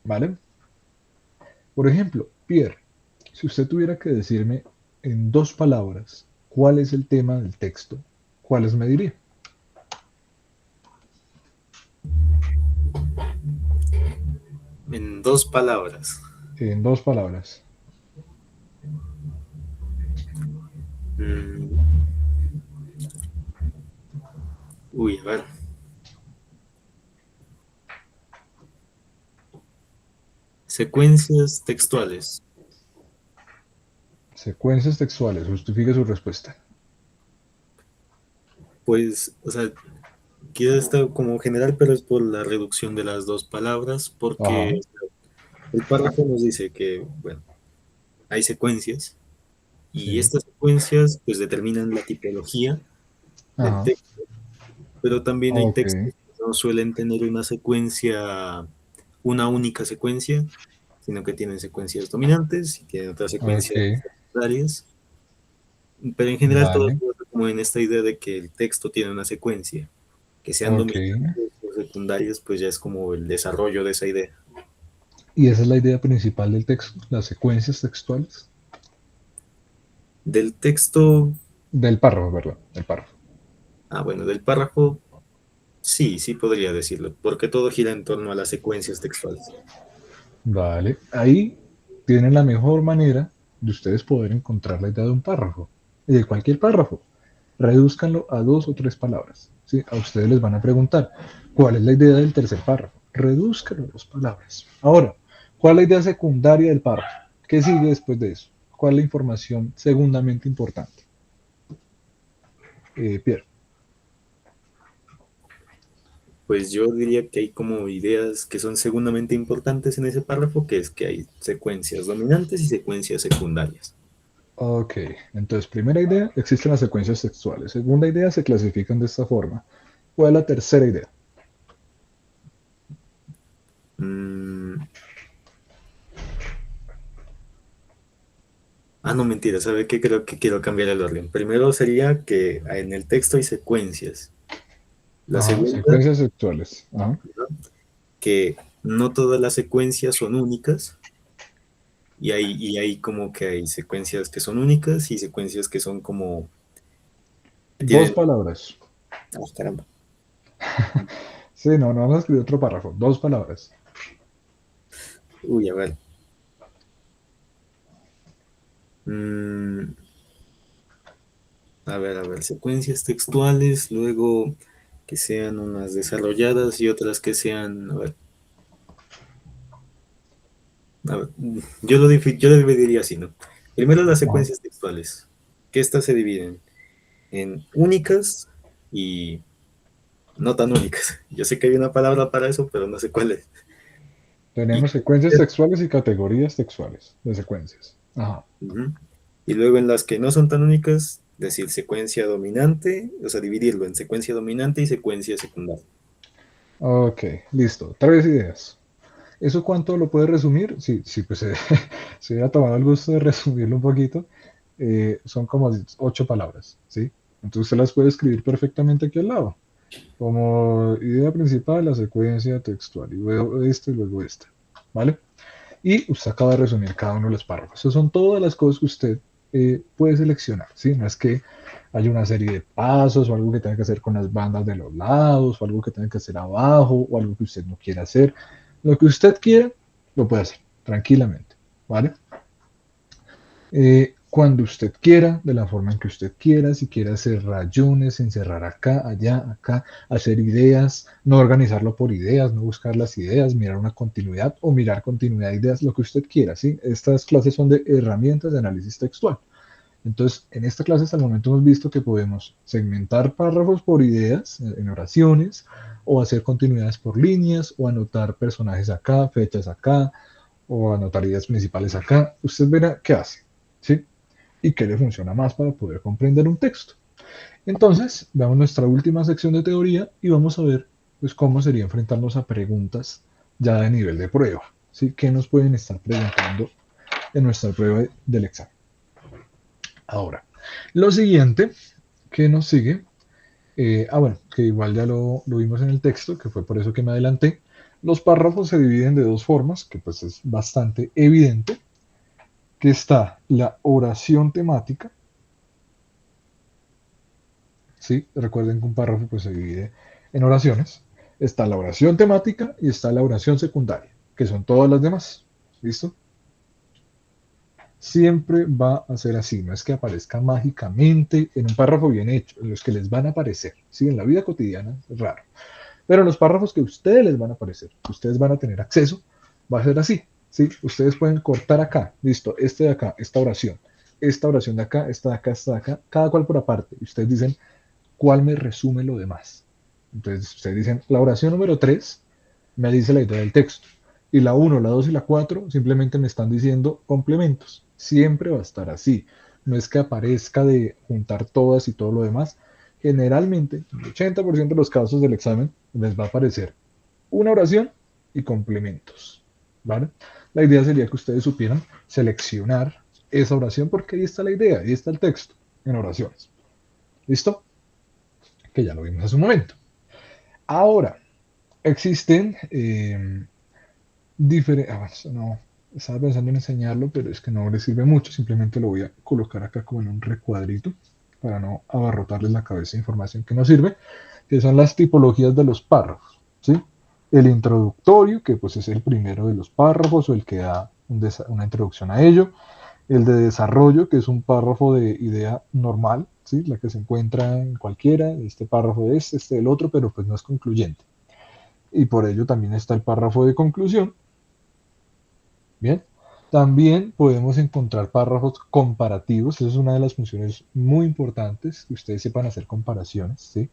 ¿Vale? Por ejemplo, Pierre, si usted tuviera que decirme en 2 palabras cuál es el tema del texto, ¿cuáles me diría? En 2 palabras. En 2 palabras. Mm. Uy, a ver. Secuencias textuales. Secuencias textuales, justifique su respuesta. Pues, o sea, quiero estar como general, pero es por la reducción de las 2 palabras, Ajá, porque el párrafo nos dice que, bueno, hay secuencias y sí, estas secuencias pues determinan la tipología del ajá, texto, pero también hay ok, textos que no suelen tener una secuencia, una única secuencia, sino que tienen secuencias dominantes y tienen otras ok, secuencias secundarias, pero en general todo vale, se basa como en esta idea de que el texto tiene una secuencia, que sean ok. dominantes o secundarias, pues ya es como el desarrollo de esa idea. Y esa es la idea principal del texto, las secuencias textuales. Del texto, Del párrafo, ¿verdad? Del párrafo. bueno, del párrafo, sí, sí podría decirlo, porque todo gira en torno a las secuencias textuales. Vale, ahí tienen la mejor manera de ustedes poder encontrar la idea de un párrafo, y de cualquier párrafo. Redúzcanlo a 2 o 3 palabras. ¿Sí? A ustedes les van a preguntar, ¿cuál es la idea del tercer párrafo? Redúzcanlo a 2 palabras. Ahora, ¿cuál es la idea secundaria del párrafo? ¿Qué sigue después de eso? ¿Cuál es la información segundamente importante? Pierre. Pues yo diría que hay como ideas que son segundamente importantes en ese párrafo, que es que hay secuencias dominantes y secuencias secundarias. Ok, entonces primera idea, existen las secuencias textuales. Segunda idea, se clasifican de esta forma. ¿Cuál es la tercera idea? No, mentira, ¿sabe qué? Creo que quiero cambiar el orden. Primero sería que en el texto hay secuencias. La Ajá, segunda, secuencias sexuales. Ajá. que no todas las secuencias son únicas. Y hay como que hay secuencias que son únicas y secuencias que son como... que Dos tienen... palabras. caramba. Sí, no, no vamos a escribir otro párrafo. Dos palabras. Uy, a ver. Mm, a ver, secuencias textuales, luego que sean unas desarrolladas y otras que sean... A ver, yo lo dividiría así, ¿no? Primero las Ajá. secuencias textuales, que estas se dividen en únicas y no tan únicas. Yo sé que hay una palabra para eso, pero no sé cuál es. Y, Tenemos secuencias textuales y categorías textuales de secuencias. Ajá. ujú. Y luego en las que no son tan únicas, decir secuencia dominante, o sea, dividirlo en secuencia dominante y secuencia secundaria. Ok, listo. Tres ideas. ¿Eso cuánto lo puede resumir? Sí, sí, pues se hubiera tomado el gusto de resumirlo un poquito. Son como 8 palabras, ¿sí? Entonces usted las puede escribir perfectamente aquí al lado. Como idea principal, la secuencia textual. Y luego esta y luego esta. ¿Vale? Y usted acaba de resumir cada uno de los párrafos. Esas son todas las cosas que usted puede seleccionar, ¿sí? No es que haya una serie de pasos o algo que tenga que hacer con las bandas de los lados o algo que tenga que hacer abajo o algo que usted no quiera hacer. Lo que usted quiera, lo puede hacer tranquilamente, ¿vale? Cuando usted quiera, de la forma en que usted quiera, si quiere hacer rayones, encerrar acá, allá, acá, hacer ideas, no organizarlo por ideas, no buscar las ideas, mirar una continuidad o mirar continuidad de ideas, lo que usted quiera, ¿sí? Estas clases son de herramientas de análisis textual. Entonces, en esta clase hasta el momento hemos visto que podemos segmentar párrafos por ideas en oraciones, o hacer continuidades por líneas, o anotar personajes acá, fechas acá, o anotar ideas principales acá. Usted verá qué hace, ¿sí? Y qué le funciona más para poder comprender un texto. Entonces, veamos nuestra última sección de teoría y vamos a ver pues, cómo sería enfrentarnos a preguntas ya de nivel de prueba, ¿sí? ¿Qué nos pueden estar preguntando en nuestra prueba del examen? Ahora, lo siguiente que nos sigue, bueno, que igual ya lo vimos en el texto, que fue por eso que me adelanté. Los párrafos se dividen de dos formas, que pues es bastante evidente, que está la oración temática, ¿sí? Recuerden que un párrafo pues, se divide en oraciones. Está la oración temática y está la oración secundaria, que son todas las demás. ¿Listo? Siempre va a ser así, no es que aparezca mágicamente en un párrafo bien hecho, en los que les van a aparecer, ¿sí? En la vida cotidiana es raro, pero en los párrafos que a ustedes les van a aparecer, que ustedes van a tener acceso, va a ser así, ¿sí? Ustedes pueden cortar acá, listo, este de acá, esta oración de acá, esta de acá, cada cual por aparte, y ustedes dicen, ¿cuál me resume lo demás? Entonces ustedes dicen, la oración número 3 me dice la idea del texto. Y la uno, la 2 y la 4 simplemente me están diciendo complementos. Siempre va a estar así. No es que aparezca de juntar todas y todo lo demás. Generalmente, en el 80% de los casos del examen, les va a aparecer una oración y complementos. ¿Vale? La idea sería que ustedes supieran seleccionar esa oración porque ahí está la idea, ahí está el texto en oraciones. ¿Listo? Que ya lo vimos hace un momento. Ahora, existen diferentes... no, estaba pensando en enseñarlo, pero es que no le sirve mucho. Simplemente lo voy a colocar acá como en un recuadrito para no abarrotarles la cabeza de información que no sirve, que son las tipologías de los párrafos, ¿sí? El introductorio, que pues es el primero de los párrafos o el que da una introducción a ello. El de desarrollo, que es un párrafo de idea normal, ¿sí? La que se encuentra en cualquiera, este párrafo de este del otro, pero pues no es concluyente. Y por ello también está el párrafo de conclusión. Bien. También podemos encontrar párrafos comparativos. Esa es una de las funciones muy importantes, que ustedes sepan hacer comparaciones, ¿sí?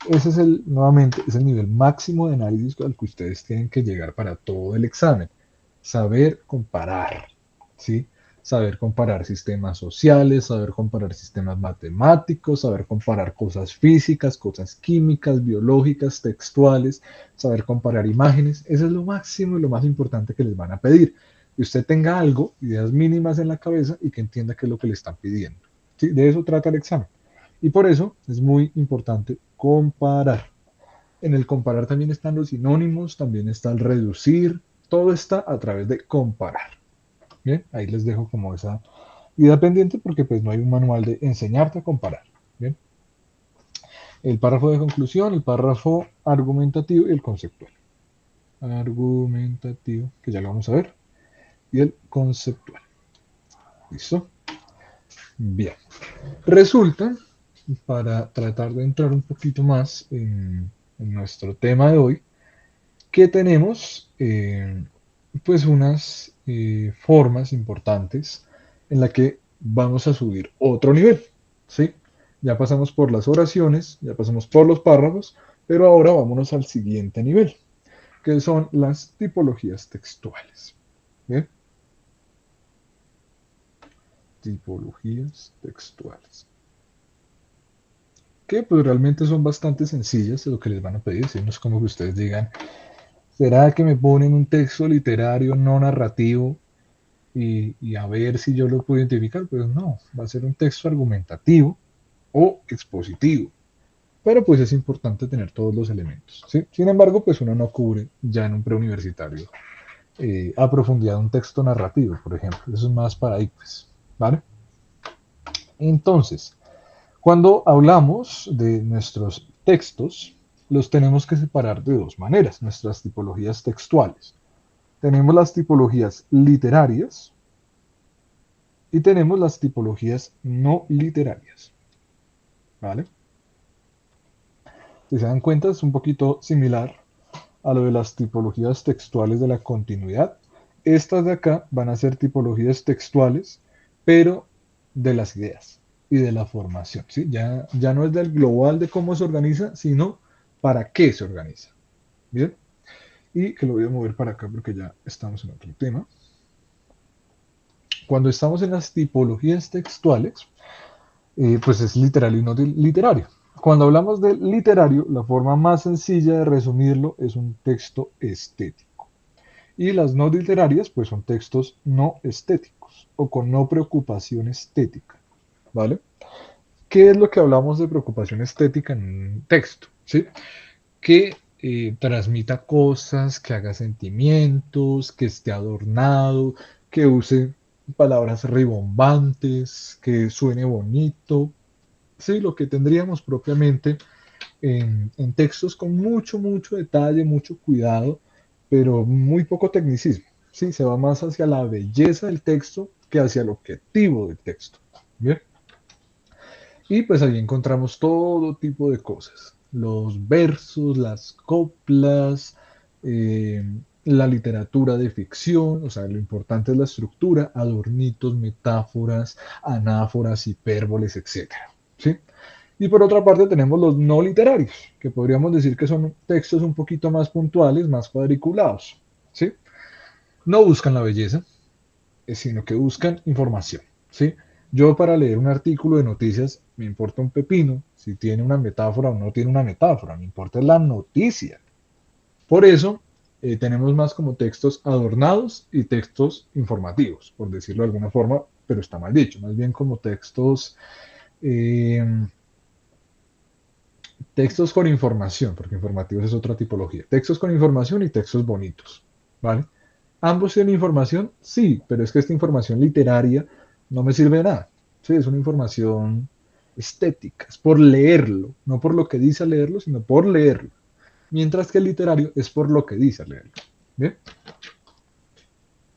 Ese es nuevamente, es el nivel máximo de análisis al que ustedes tienen que llegar para todo el examen. Saber comparar, ¿sí? saber comparar sistemas sociales, saber comparar sistemas matemáticos, saber comparar cosas físicas, cosas químicas, biológicas, textuales, saber comparar imágenes. Eso es lo máximo y lo más importante que les van a pedir. Que usted tenga algo, ideas mínimas en la cabeza y que entienda qué es lo que le están pidiendo. ¿Sí? De eso trata el examen. Y por eso es muy importante comparar. En el comparar también están los sinónimos, también está el reducir, todo está a través de comparar. Bien, ahí les dejo como esa idea pendiente porque pues no hay un manual de enseñarte a comparar. Bien, el párrafo de conclusión, el párrafo argumentativo y el conceptual. Argumentativo, que ya lo vamos a ver, y el conceptual. ¿Listo? Bien. Resulta, para tratar de entrar un poquito más en nuestro tema de hoy, que tenemos pues unas formas importantes en la que vamos a subir otro nivel, ¿sí? Ya pasamos por las oraciones, ya pasamos por los párrafos, pero ahora vámonos al siguiente nivel, que son las tipologías textuales. ¿Bien? Tipologías textuales. Que pues realmente son bastante sencillas de lo que les van a pedir, ¿sí? No es como que ustedes digan, ¿será que me ponen un texto literario no narrativo y a ver si yo lo puedo identificar? Pues no, va a ser un texto argumentativo o expositivo. Pero pues es importante tener todos los elementos, ¿sí? Sin embargo, pues uno no cubre ya en un preuniversitario a profundidad un texto narrativo, por ejemplo. Eso es más para ICFES, ¿vale? Entonces, cuando hablamos de nuestros textos, los tenemos que separar de dos maneras, nuestras tipologías textuales. Tenemos las tipologías literarias y tenemos las tipologías no literarias. ¿Vale? Si se dan cuenta, es un poquito similar a lo de las tipologías textuales de la continuidad. Estas de acá van a ser tipologías textuales, pero de las ideas y de la formación. ¿Sí? Ya no es del global de cómo se organiza, sino para qué se organiza. ¿Bien? Y que lo voy a mover para acá porque ya estamos en otro tema. Cuando estamos en las tipologías textuales, pues es literal y no literario. Cuando hablamos de literario, la forma más sencilla de resumirlo es un texto estético. Y las no literarias, pues son textos no estéticos o con no preocupación estética. ¿Vale? ¿Qué es lo que hablamos de preocupación estética en un texto? ¿Sí? Que transmita cosas, que haga sentimientos, que esté adornado, que use palabras ribombantes, que suene bonito. Sí, lo que tendríamos propiamente en textos con mucho, mucho detalle, mucho cuidado, pero muy poco tecnicismo. Sí, se va más hacia la belleza del texto que hacia el objetivo del texto. Bien. Y pues ahí encontramos todo tipo de cosas. Los versos, las coplas, la literatura de ficción, o sea, lo importante es la estructura, adornitos, metáforas, anáforas, hipérboles, etc. ¿Sí? Y por otra parte tenemos los no literarios, que podríamos decir que son textos un poquito más puntuales, más cuadriculados. ¿Sí? No buscan la belleza, sino que buscan información. ¿Sí? Yo para leer un artículo de noticias me importa un pepino si tiene una metáfora o no tiene una metáfora, me importa la noticia. Por eso tenemos más como textos adornados y textos informativos, por decirlo de alguna forma, pero está mal dicho, más bien como eh, textos con información, porque informativos es otra tipología, textos con información y textos bonitos, ¿vale? ¿Ambos tienen información? Sí, pero es que esta información literaria no me sirve de nada. Sí, es una información estética, es por leerlo, no por lo que dice leerlo, sino por leerlo. Mientras que el literario es por lo que dice leerlo. ¿Bien?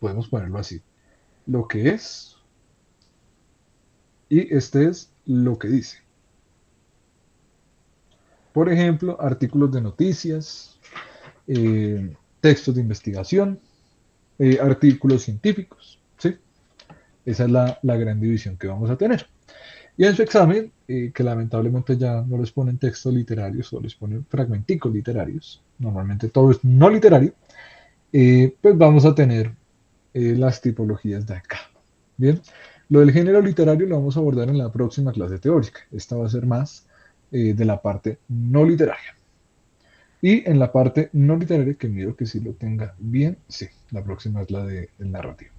Podemos ponerlo así. Lo que es y este es lo que dice. Por ejemplo, artículos de noticias, textos de investigación, artículos científicos. ¿Sí? Esa es la gran división que vamos a tener. Y en su examen, que lamentablemente ya no les ponen textos literarios, o les ponen fragmenticos literarios, normalmente todo es no literario, pues vamos a tener las tipologías de acá. Bien, lo del género literario lo vamos a abordar en la próxima clase teórica. Esta va a ser más de la parte no literaria. Y en la parte no literaria, que miro que sí lo tenga bien, sí, la próxima es la del narrativo.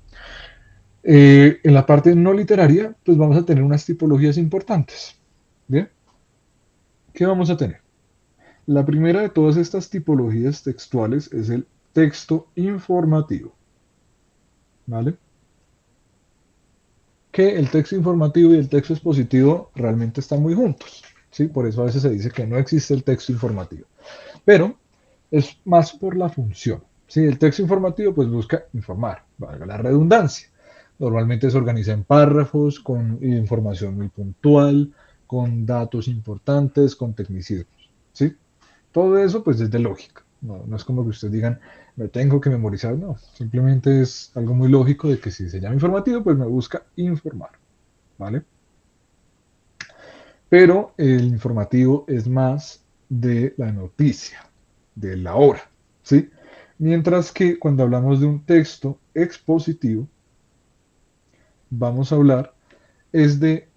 En la parte no literaria, pues vamos a tener unas tipologías importantes. Bien, ¿qué vamos a tener? La primera de todas estas tipologías textuales es el texto informativo. ¿Vale? Que el texto informativo y el texto expositivo realmente están muy juntos. ¿Sí? Por eso a veces se dice que no existe el texto informativo. Pero es más por la función. ¿Sí? El texto informativo pues busca informar, valga la redundancia. Normalmente se organiza en párrafos, con información muy puntual, con datos importantes, con tecnicismos. ¿Sí? Todo eso pues es de lógica. No es como que ustedes digan, me tengo que memorizar, no. Simplemente es algo muy lógico de que si se llama informativo, pues me busca informar. ¿Vale? Pero el informativo es más de la noticia, de la hora, ¿sí? Mientras que cuando hablamos de un texto expositivo, vamos a hablar es de,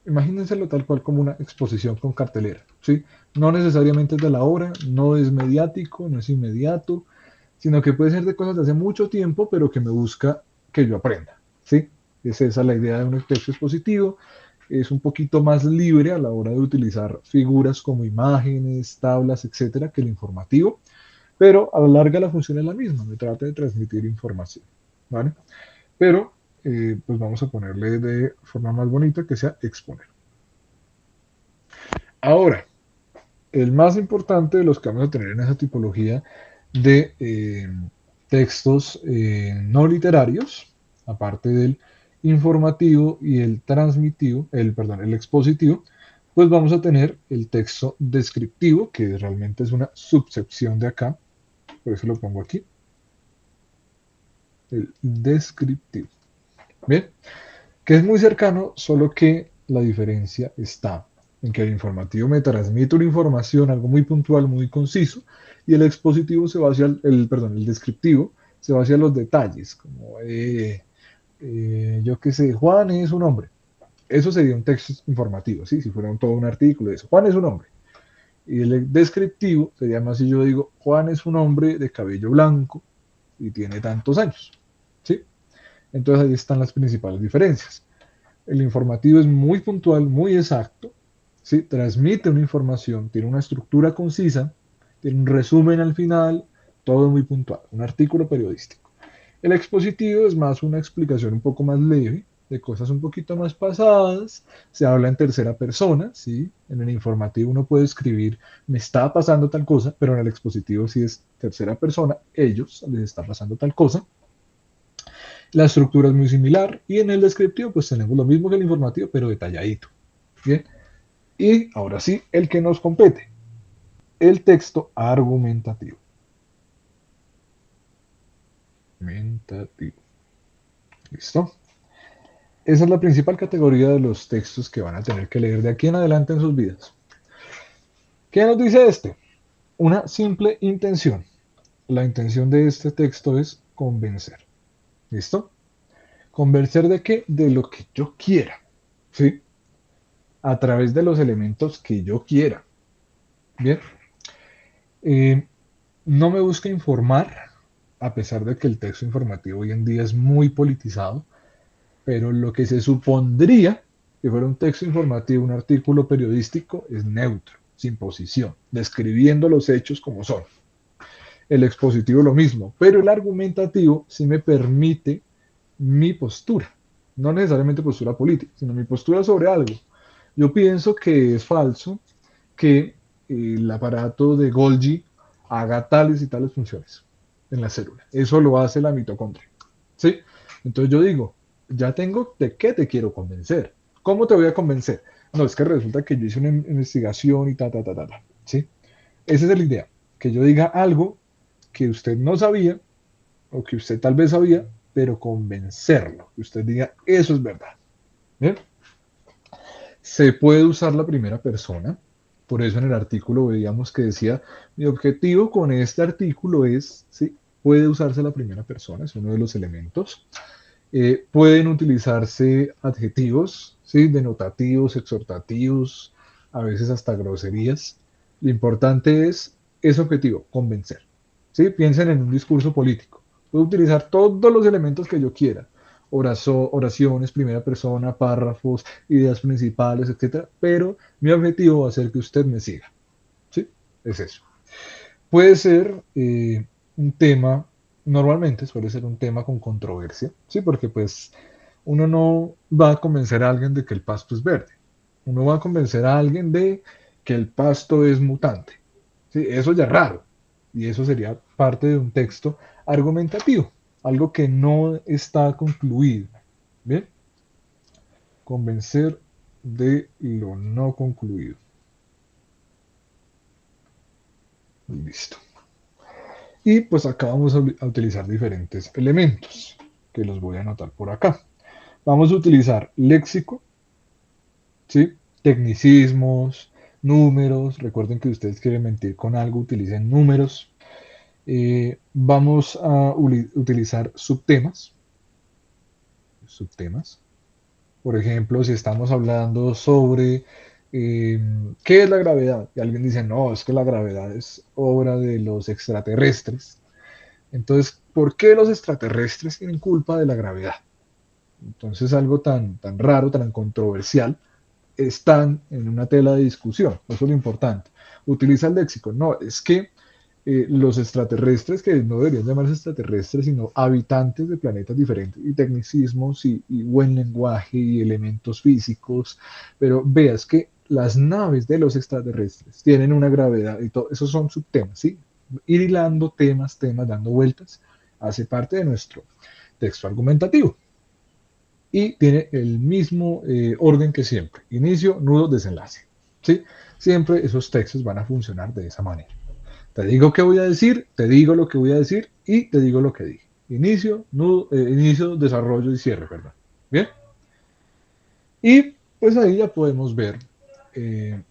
imagínenselo tal cual como una exposición con cartelera, ¿sí? No necesariamente es de la hora, no es mediático, no es inmediato, sino que puede ser de cosas de hace mucho tiempo, pero que me busca que yo aprenda, ¿sí? Es esa la idea de un texto expositivo. Es un poquito más libre a la hora de utilizar figuras como imágenes, tablas, etcétera, que el informativo, pero a la larga la función es la misma, me trata de transmitir información, ¿vale? Pero, pues vamos a ponerle de forma más bonita que sea exponer. Ahora, el más importante de los que vamos a tener en esa tipología de textos no literarios, aparte del informativo y el transmitivo, el expositivo, pues vamos a tener el texto descriptivo, que realmente es una subsección de acá, por eso lo pongo aquí, el descriptivo. Bien, que es muy cercano, solo que la diferencia está en que el informativo me transmite una información, algo muy puntual, muy conciso, y el expositivo se va hacia el descriptivo se va hacia los detalles, como yo qué sé, Juan es un hombre. Eso sería un texto informativo, ¿sí? Si fuera todo un artículo de eso. Juan es un hombre. Y el descriptivo sería más si yo digo, Juan es un hombre de cabello blanco y tiene tantos años, ¿sí? Entonces ahí están las principales diferencias. El informativo es muy puntual, muy exacto, ¿sí? Transmite una información, tiene una estructura concisa, tiene un resumen al final, todo muy puntual, un artículo periodístico. El expositivo es más una explicación un poco más leve, de cosas un poquito más pasadas, se habla en tercera persona, ¿sí? En el informativo uno puede escribir, me está pasando tal cosa, pero en el expositivo sí es tercera persona, ellos les está pasando tal cosa. La estructura es muy similar y en el descriptivo pues tenemos lo mismo que el informativo, pero detalladito. Bien. Y ahora sí, el que nos compete, el texto argumentativo. Argumentativo. ¿Listo? Esa es la principal categoría de los textos que van a tener que leer de aquí en adelante en sus vidas. ¿Qué nos dice este? Una simple intención. La intención de este texto es convencer. ¿Listo? ¿Convencer de qué? De lo que yo quiera. ¿Sí? A través de los elementos que yo quiera. Bien. No me busca informar, a pesar de que el texto informativo hoy en día es muy politizado, pero lo que se supondría que fuera un texto informativo, un artículo periodístico, es neutro, sin posición, describiendo los hechos como son. El expositivo lo mismo, pero el argumentativo sí me permite mi postura, no necesariamente postura política, sino mi postura sobre algo. Yo pienso que es falso que el aparato de Golgi haga tales y tales funciones en la célula. Eso lo hace la mitocondria. ¿Sí? Entonces yo digo, ya tengo de qué te quiero convencer. ¿Cómo te voy a convencer? No, es que resulta que yo hice una investigación y ta. ¿Sí? Esa es la idea. Que yo diga algo que usted no sabía o que usted tal vez sabía, pero convencerlo. Que usted diga, eso es verdad. ¿Bien? Se puede usar la primera persona. Por eso en el artículo veíamos que decía, mi objetivo con este artículo es, ¿sí? Puede usarse la primera persona, es uno de los elementos. Pueden utilizarse adjetivos, ¿sí? Denotativos, exhortativos, a veces hasta groserías. Lo importante es objetivo, convencer. ¿Sí? Piensen en un discurso político. Puedo utilizar todos los elementos que yo quiera. Oraciones, primera persona, párrafos, ideas principales, etcétera. Pero mi objetivo va a ser que usted me siga. ¿Sí? Es eso. Puede ser un tema, normalmente suele ser un tema con controversia, ¿sí? Porque pues uno no va a convencer a alguien de que el pasto es verde. Uno va a convencer a alguien de que el pasto es mutante. ¿Sí? Eso ya es raro. Y eso sería parte de un texto argumentativo, algo que no está concluido. ¿Bien? Convencer de lo no concluido. Listo. Y pues acá vamos a utilizar diferentes elementos, que los voy a anotar por acá. Vamos a utilizar léxico, ¿sí? Tecnicismos, números. Recuerden que ustedes quieren mentir con algo, utilicen números. Vamos a utilizar subtemas. Subtemas. Por ejemplo, si estamos hablando sobre qué es la gravedad, y alguien dice, no, es que la gravedad es obra de los extraterrestres. Entonces, ¿por qué los extraterrestres tienen culpa de la gravedad? Entonces, algo tan raro, tan controversial, están en una tela de discusión. Eso es lo importante. Utiliza el léxico. No, es que los extraterrestres, que no deberían llamarse extraterrestres, sino habitantes de planetas diferentes, y tecnicismos y buen lenguaje y elementos físicos, pero veas que las naves de los extraterrestres tienen una gravedad y todo, esos son subtemas, ¿sí? Ir hilando temas, dando vueltas, hace parte de nuestro texto argumentativo. Y tiene el mismo orden que siempre, inicio, nudo, desenlace, ¿sí? Siempre esos textos van a funcionar de esa manera. Te digo qué voy a decir, te digo lo que voy a decir y te digo lo que dije. Inicio, nudo, inicio, desarrollo y cierre, perdón. Bien. Y pues ahí ya podemos ver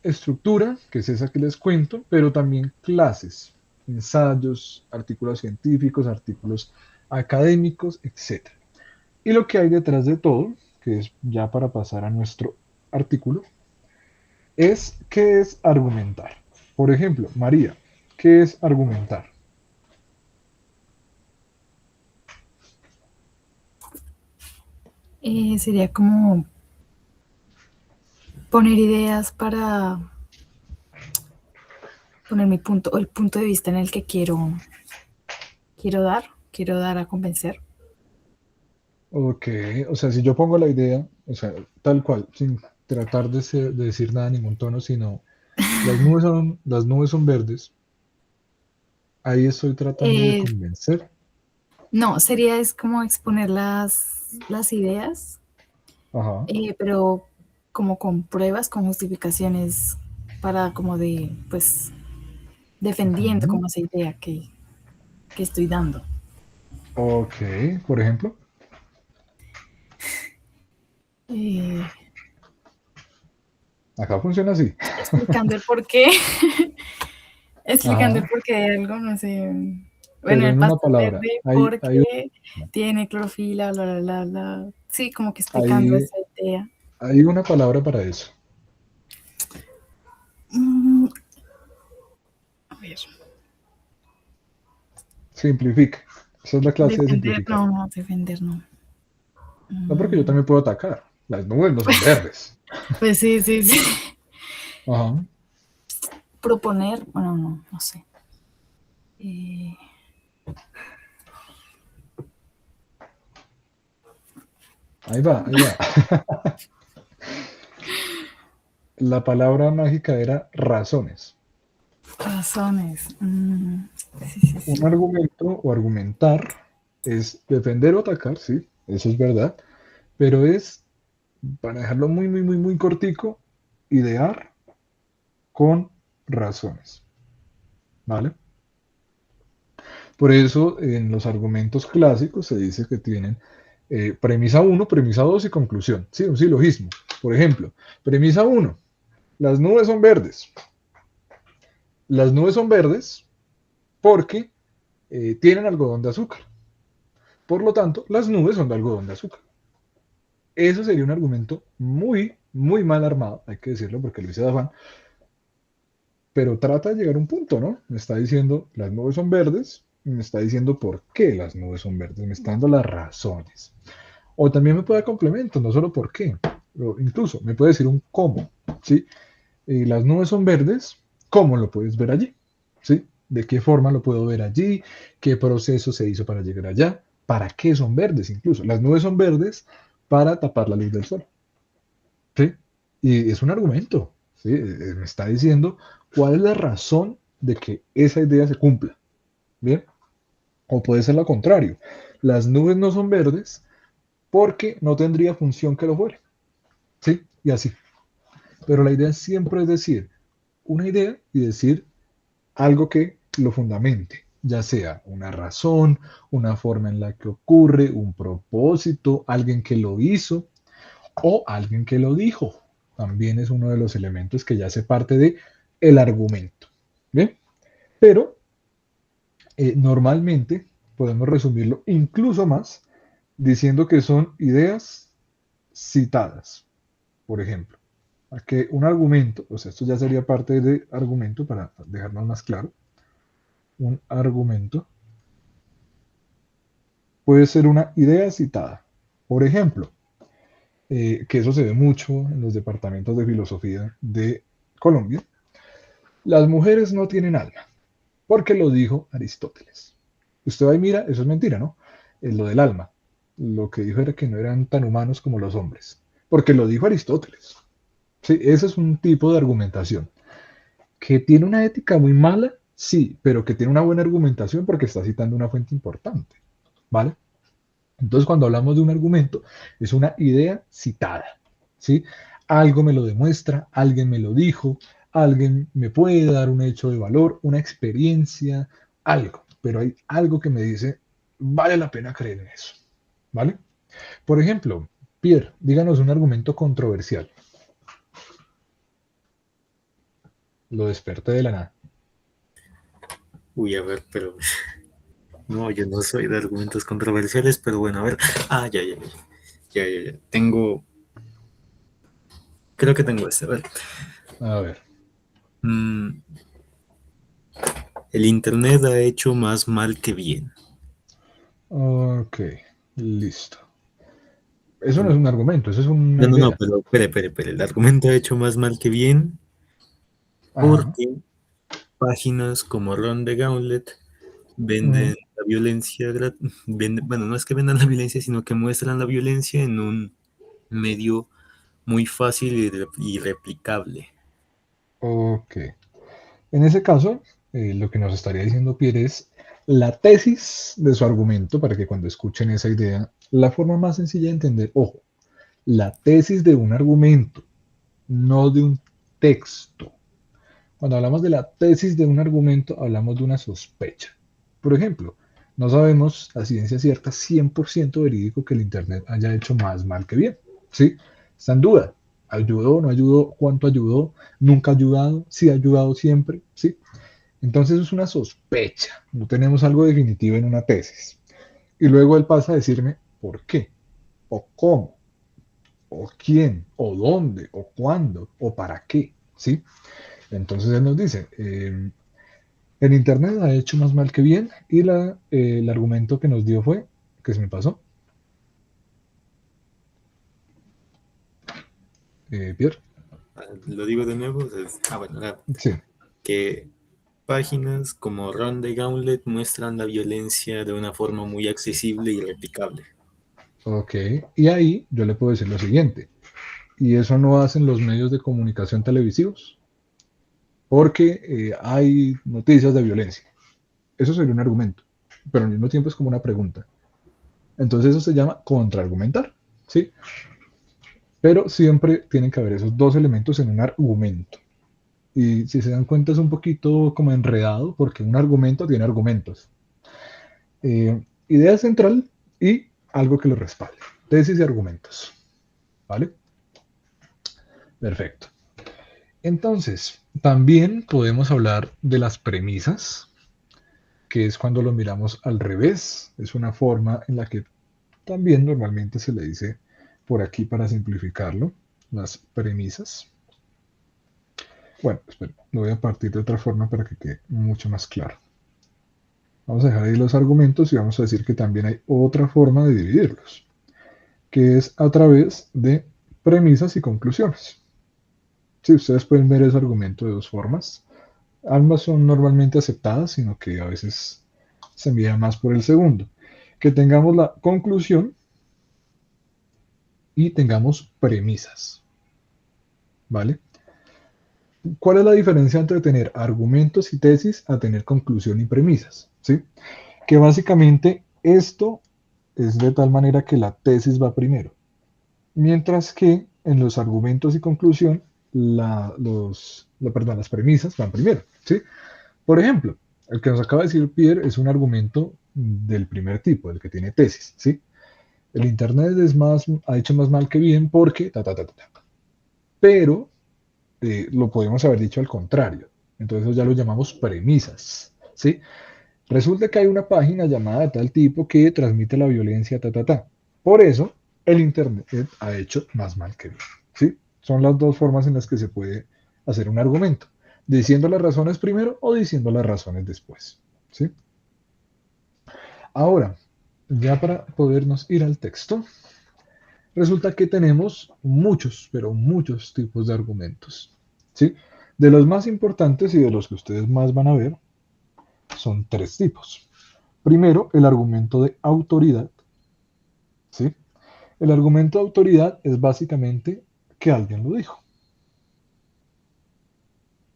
estructura, que es esa que les cuento, pero también clases, ensayos, artículos científicos, artículos académicos, etc. Y lo que hay detrás de todo, que es ya para pasar a nuestro artículo, es qué es argumentar. Por ejemplo, María, ¿qué es argumentar? Sería como poner ideas para poner mi punto, o el punto de vista en el que quiero dar a convencer. Ok, o sea, si yo pongo la idea, o sea, tal cual, sin tratar de decir nada, ningún tono, sino las nubes son verdes, ahí estoy tratando de Eh, convencer. no, sería es como exponer las ideas, Ajá. pero como con pruebas, con justificaciones para como de, pues, defendiendo Ujú. como esa idea que estoy dando. Ok, por ejemplo. Eh, Acá funciona así. explicando el porqué, explicando el Ajá, porqué de algo, no sé. Bueno, pero el en una pasto es palabra. verde Hay, porque tiene clorofila, bla. Sí, como que explicando hay, esa idea. hay una palabra para eso. Mm, a ver, Simplifica. Esa es la clase de defender, simplificar. no, defender, no. No, porque yo Mm, también puedo atacar. Las nubes no son verdes. pues sí. Ajá. Proponer, bueno, no sé. Eh, Ahí va, ahí va. La palabra mágica era razones. razones. Sí. Un argumento o argumentar es defender o atacar, sí, eso es verdad, pero es, para dejarlo muy cortico, idear con razones, ¿vale? Por eso en los argumentos clásicos se dice que tienen premisa uno, premisa 2 y conclusión, sí, un silogismo. Por ejemplo, premisa uno, las nubes son verdes. Las nubes son verdes porque tienen algodón de azúcar. Por lo tanto, las nubes son de algodón de azúcar. Eso sería un argumento muy, muy mal armado, hay que decirlo porque lo hice de afán, pero trata de llegar a un punto, ¿no? Me está diciendo las nubes son verdes, y me está diciendo por qué las nubes son verdes, me está dando las razones. O también me puede dar complementos, no solo por qué, pero incluso me puede decir un cómo, ¿sí? Las nubes son verdes, ¿cómo lo puedes ver allí? ¿Sí? ¿De qué forma lo puedo ver allí? ¿Qué proceso se hizo para llegar allá? ¿Para qué son verdes incluso? Las nubes son verdes para tapar la luz del sol, ¿sí? Y es un argumento, ¿sí? Me está diciendo cuál es la razón de que esa idea se cumpla, ¿bien? O puede ser lo contrario. Las nubes no son verdes porque no tendría función que lo fuera, ¿sí? Y así. Pero la idea siempre es decir una idea y decir algo que lo fundamente, ya sea una razón, una forma en la que ocurre, un propósito, alguien que lo hizo o alguien que lo dijo. También es uno de los elementos que ya hace parte de el argumento. ¿Bien? Pero normalmente podemos resumirlo incluso más diciendo que son ideas citadas. Por ejemplo, a que un argumento, o sea, esto ya sería parte de argumento para dejarnos más claro, un argumento puede ser una idea citada. Por ejemplo, que eso se ve mucho en los departamentos de filosofía de Colombia, las mujeres no tienen alma, porque lo dijo Aristóteles. Usted va y mira, eso es mentira, ¿no? Lo del alma. Lo que dijo era que no eran tan humanos como los hombres, porque lo dijo Aristóteles. Sí, ese es un tipo de argumentación. Que tiene una ética muy mala, sí, pero que tiene una buena argumentación porque está citando una fuente importante, ¿vale? Entonces, cuando hablamos de un argumento, es una idea citada, ¿sí? Algo me lo demuestra, alguien me lo dijo, alguien me puede dar un hecho de valor, una experiencia, algo, pero hay algo que me dice, vale la pena creer en eso, ¿vale? Por ejemplo, Pierre, díganos un argumento controversial. Lo desperté de la nada. Uy, a ver, pero no, yo no soy de argumentos controversiales, pero bueno, a ver. Ah, ya. Creo que tengo este. A ver. A ver, Mm, el Internet ha hecho más mal que bien. ok, listo. Eso no es Bueno, un argumento, eso es una no, idea. pero espere. El argumento ha hecho más mal que bien Ajá. porque páginas como Ron the Gauntlet Ujú. venden la violencia, bueno, no es que vendan la violencia, sino que muestran la violencia en un medio muy fácil y replicable. Ok. En ese caso, lo que nos estaría diciendo Pierre es la tesis de su argumento para que cuando escuchen esa idea, la forma más sencilla de entender, ojo, la tesis de un argumento, no de un texto. Cuando hablamos de la tesis de un argumento, hablamos de una sospecha. Por ejemplo, no sabemos a ciencia cierta 100% verídico que el Internet haya hecho más mal que bien. ¿Sí? Está en duda. ¿Ayudó? ¿No ayudó? ¿Cuánto ayudó? ¿Nunca ha ayudado? ¿Sí ha ayudado siempre? ¿Sí? Entonces es una sospecha. No tenemos algo definitivo en una tesis. Y luego él pasa a decirme por qué, o cómo, o quién, o dónde, o cuándo, o para qué. ¿Sí? Entonces él nos dice, el Internet ha hecho más mal que bien y el argumento que nos dio fue, que se me pasó, Pierre, Lo digo de nuevo, bueno, sí, que páginas como Ron the Gauntlet muestran la violencia de una forma muy accesible y replicable. ok, y ahí yo le puedo decir lo siguiente, y eso no hacen los medios de comunicación televisivos, porque hay noticias de violencia, eso sería un argumento, pero al mismo tiempo es como una pregunta, entonces eso se llama contraargumentar, ¿sí? Pero siempre tienen que haber esos dos elementos en un argumento. Y si se dan cuenta es un poquito como enredado porque un argumento tiene argumentos. Idea central y algo que lo respalde. Tesis y argumentos. ¿Vale? Perfecto. Entonces, también podemos hablar de las premisas que es cuando lo miramos al revés. Es una forma en la que también normalmente se le dice por aquí para simplificarlo, las premisas. Bueno, espera, lo voy a partir de otra forma para que quede mucho más claro. Vamos a dejar ahí los argumentos y vamos a decir que también hay otra forma de dividirlos, que es a través de premisas y conclusiones. Sí, ustedes pueden ver ese argumento de dos formas. Ambas son normalmente aceptadas, sino que a veces se mira más por el segundo. Que tengamos la conclusión y tengamos premisas. ¿Vale? ¿Cuál es la diferencia entre tener argumentos y tesis a tener conclusión y premisas? ¿Sí? Que básicamente esto es de tal manera que la tesis va primero, mientras que en los argumentos y conclusión las premisas van primero. ¿Sí? Por ejemplo, el que nos acaba de decir Pierre es un argumento del primer tipo, el que tiene tesis. ¿Sí? El Internet ha hecho más mal que bien porque Pero lo podemos haber dicho al contrario. Entonces ya lo llamamos premisas. ¿Sí? Resulta que hay una página llamada de tal tipo que transmite la violencia, Por eso, el Internet ha hecho más mal que bien. ¿Sí? Son las dos formas en las que se puede hacer un argumento. Diciendo las razones primero o diciendo las razones después. ¿Sí? Ahora, ya para podernos ir al texto, resulta que tenemos muchos, pero muchos tipos de argumentos. ¿Sí? De los más importantes y de los que ustedes más van a ver, son tres tipos. Primero, el argumento de autoridad. ¿Sí? El argumento de autoridad es básicamente que alguien lo dijo.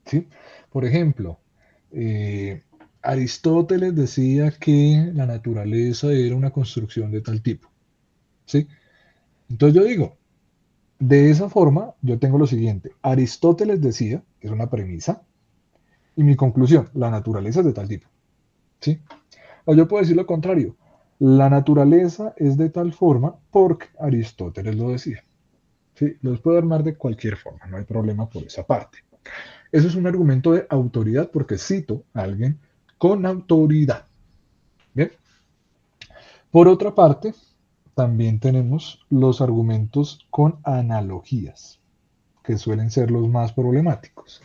¿Sí? Por ejemplo, Aristóteles decía que la naturaleza era una construcción de tal tipo. ¿Sí? Entonces yo digo, de esa forma, yo tengo lo siguiente. Aristóteles decía, es una premisa, y mi conclusión, la naturaleza es de tal tipo. ¿Sí? O yo puedo decir lo contrario. La naturaleza es de tal forma porque Aristóteles lo decía. ¿Sí? Los puedo armar de cualquier forma, no hay problema por esa parte. Eso es un argumento de autoridad porque cito a alguien con autoridad. ¿Bien? Por otra parte, también tenemos los argumentos con analogías, que suelen ser los más problemáticos.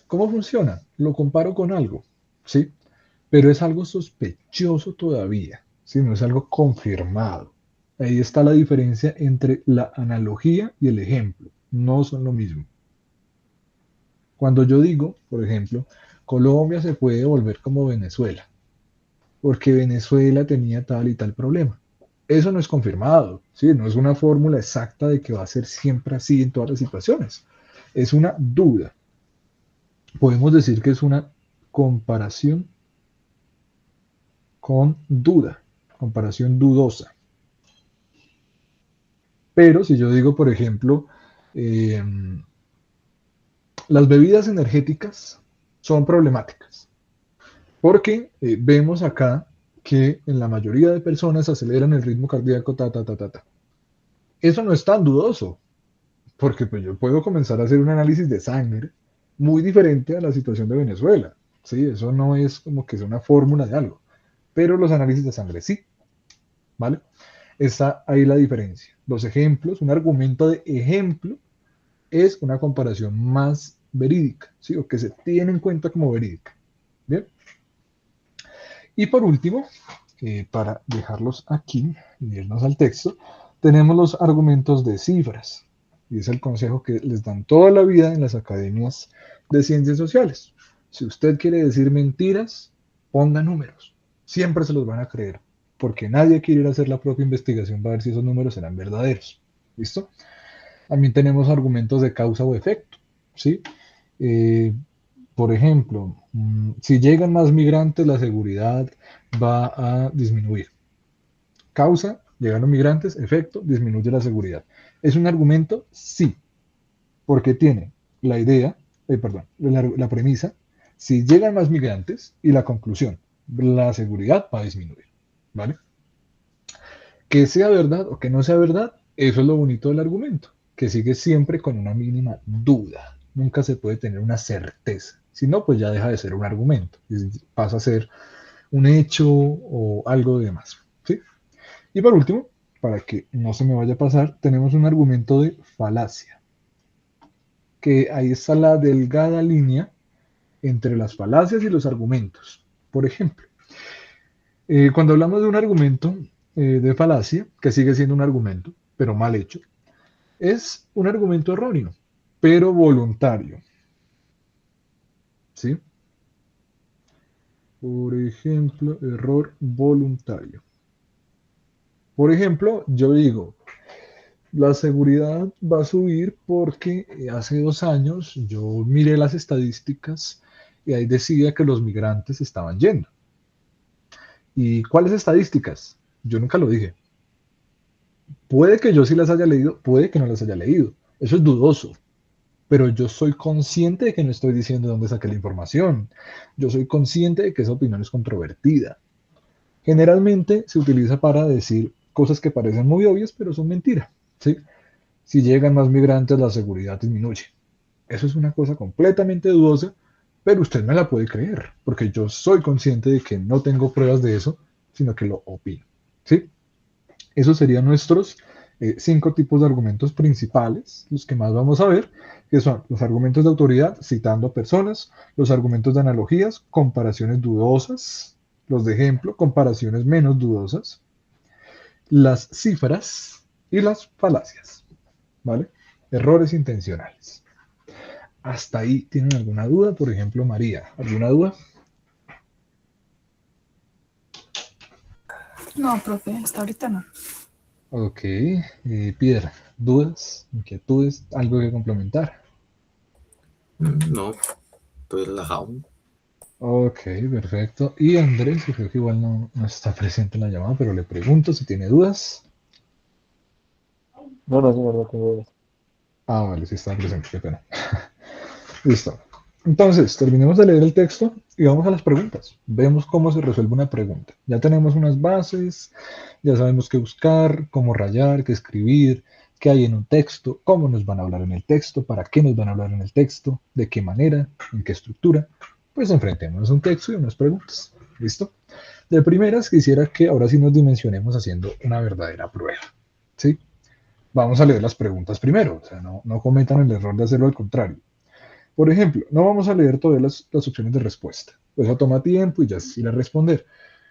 ¿Cómo funciona? Lo comparo con algo, ¿sí? Pero es algo sospechoso todavía, ¿sí? No es algo confirmado. Ahí está la diferencia entre la analogía y el ejemplo. No son lo mismo. Cuando yo digo, por ejemplo, Colombia se puede volver como Venezuela, porque Venezuela tenía tal y tal problema. Eso no es confirmado, ¿sí? No es una fórmula exacta de que va a ser siempre así en todas las situaciones. Es una duda. Podemos decir que es una comparación con duda, comparación dudosa. Pero si yo digo, por ejemplo, las bebidas energéticas son problemáticas, porque vemos acá que en la mayoría de personas aceleran el ritmo cardíaco, Eso no es tan dudoso, porque pues yo puedo comenzar a hacer un análisis de sangre muy diferente a la situación de Venezuela. Sí, eso no es como que sea una fórmula de algo, pero los análisis de sangre sí, ¿vale? Está ahí la diferencia. Los ejemplos, un argumento de ejemplo es una comparación más verídica, ¿sí? O que se tiene en cuenta como verídica. Bien. Y por último, para dejarlos aquí y irnos al texto, tenemos los argumentos de cifras. Y es el consejo que les dan toda la vida en las academias de ciencias sociales. Si usted quiere decir mentiras, ponga números. Siempre se los van a creer, porque nadie quiere ir a hacer la propia investigación para ver si esos números serán verdaderos. ¿Listo? También tenemos argumentos de causa o efecto. ¿Sí? Por ejemplo, si llegan más migrantes, la seguridad va a disminuir. Causa, llegan los migrantes, efecto, disminuye la seguridad. ¿Es un argumento? Sí, porque tiene la idea, la premisa, si llegan más migrantes, y la conclusión, la seguridad va a disminuir. ¿Vale? Que sea verdad o que no sea verdad, eso es lo bonito del argumento, que sigue siempre con una mínima duda. Nunca se puede tener una certeza. Si no, pues ya deja de ser un argumento y pasa a ser un hecho o algo de demás. ¿Sí? Y por último, para que no se me vaya a pasar, tenemos un argumento de falacia, que ahí está la delgada línea entre las falacias y los argumentos. Por ejemplo, cuando hablamos de un argumento de falacia, que sigue siendo un argumento, pero mal hecho, es un argumento erróneo, pero voluntario. ¿Sí? Por ejemplo, error voluntario. Por ejemplo, yo digo, la seguridad va a subir porque hace 2 años yo miré las estadísticas y ahí decía que los migrantes estaban yendo. ¿Y cuáles estadísticas? Yo nunca lo dije. Puede que yo sí las haya leído, puede que no las haya leído. Eso es dudoso. Pero yo soy consciente de que no estoy diciendo de dónde saqué la información. Yo soy consciente de que esa opinión es controvertida. Generalmente se utiliza para decir cosas que parecen muy obvias, pero son mentira. ¿Sí? Si llegan más migrantes, la seguridad disminuye. Eso es una cosa completamente dudosa, pero usted me la puede creer, porque yo soy consciente de que no tengo pruebas de eso, sino que lo opino. ¿Sí? Esos serían nuestros 5 tipos de argumentos principales, los que más vamos a ver, que son los argumentos de autoridad, citando a personas, los argumentos de analogías, comparaciones dudosas, los de ejemplo, comparaciones menos dudosas, las cifras y las falacias, ¿vale? Errores intencionales. ¿Hasta ahí tienen alguna duda? Por ejemplo, María, ¿alguna duda? No, profe, hasta ahorita no. Ok, Piedra, ¿dudas, inquietudes, algo que complementar? No, estoy relajado. Ok, perfecto. Y Andrés, que creo que igual no está presente en la llamada, pero le pregunto si tiene dudas. No, no, señor, no tengo dudas. Ah, vale, sí está presente, qué pena. Listo. Entonces, terminemos de leer el texto y vamos a las preguntas. Vemos cómo se resuelve una pregunta. Ya tenemos unas bases, ya sabemos qué buscar, cómo rayar, qué escribir, qué hay en un texto, cómo nos van a hablar en el texto, para qué nos van a hablar en el texto, de qué manera, en qué estructura. Pues enfrentémonos a un texto y unas preguntas. ¿Listo? De primeras, quisiera que ahora sí nos dimensionemos haciendo una verdadera prueba. ¿Sí? Vamos a leer las preguntas primero, o sea, no cometan el error de hacerlo al contrario. Por ejemplo, no vamos a leer todas las opciones de respuesta. Eso toma tiempo y ya es ir a responder.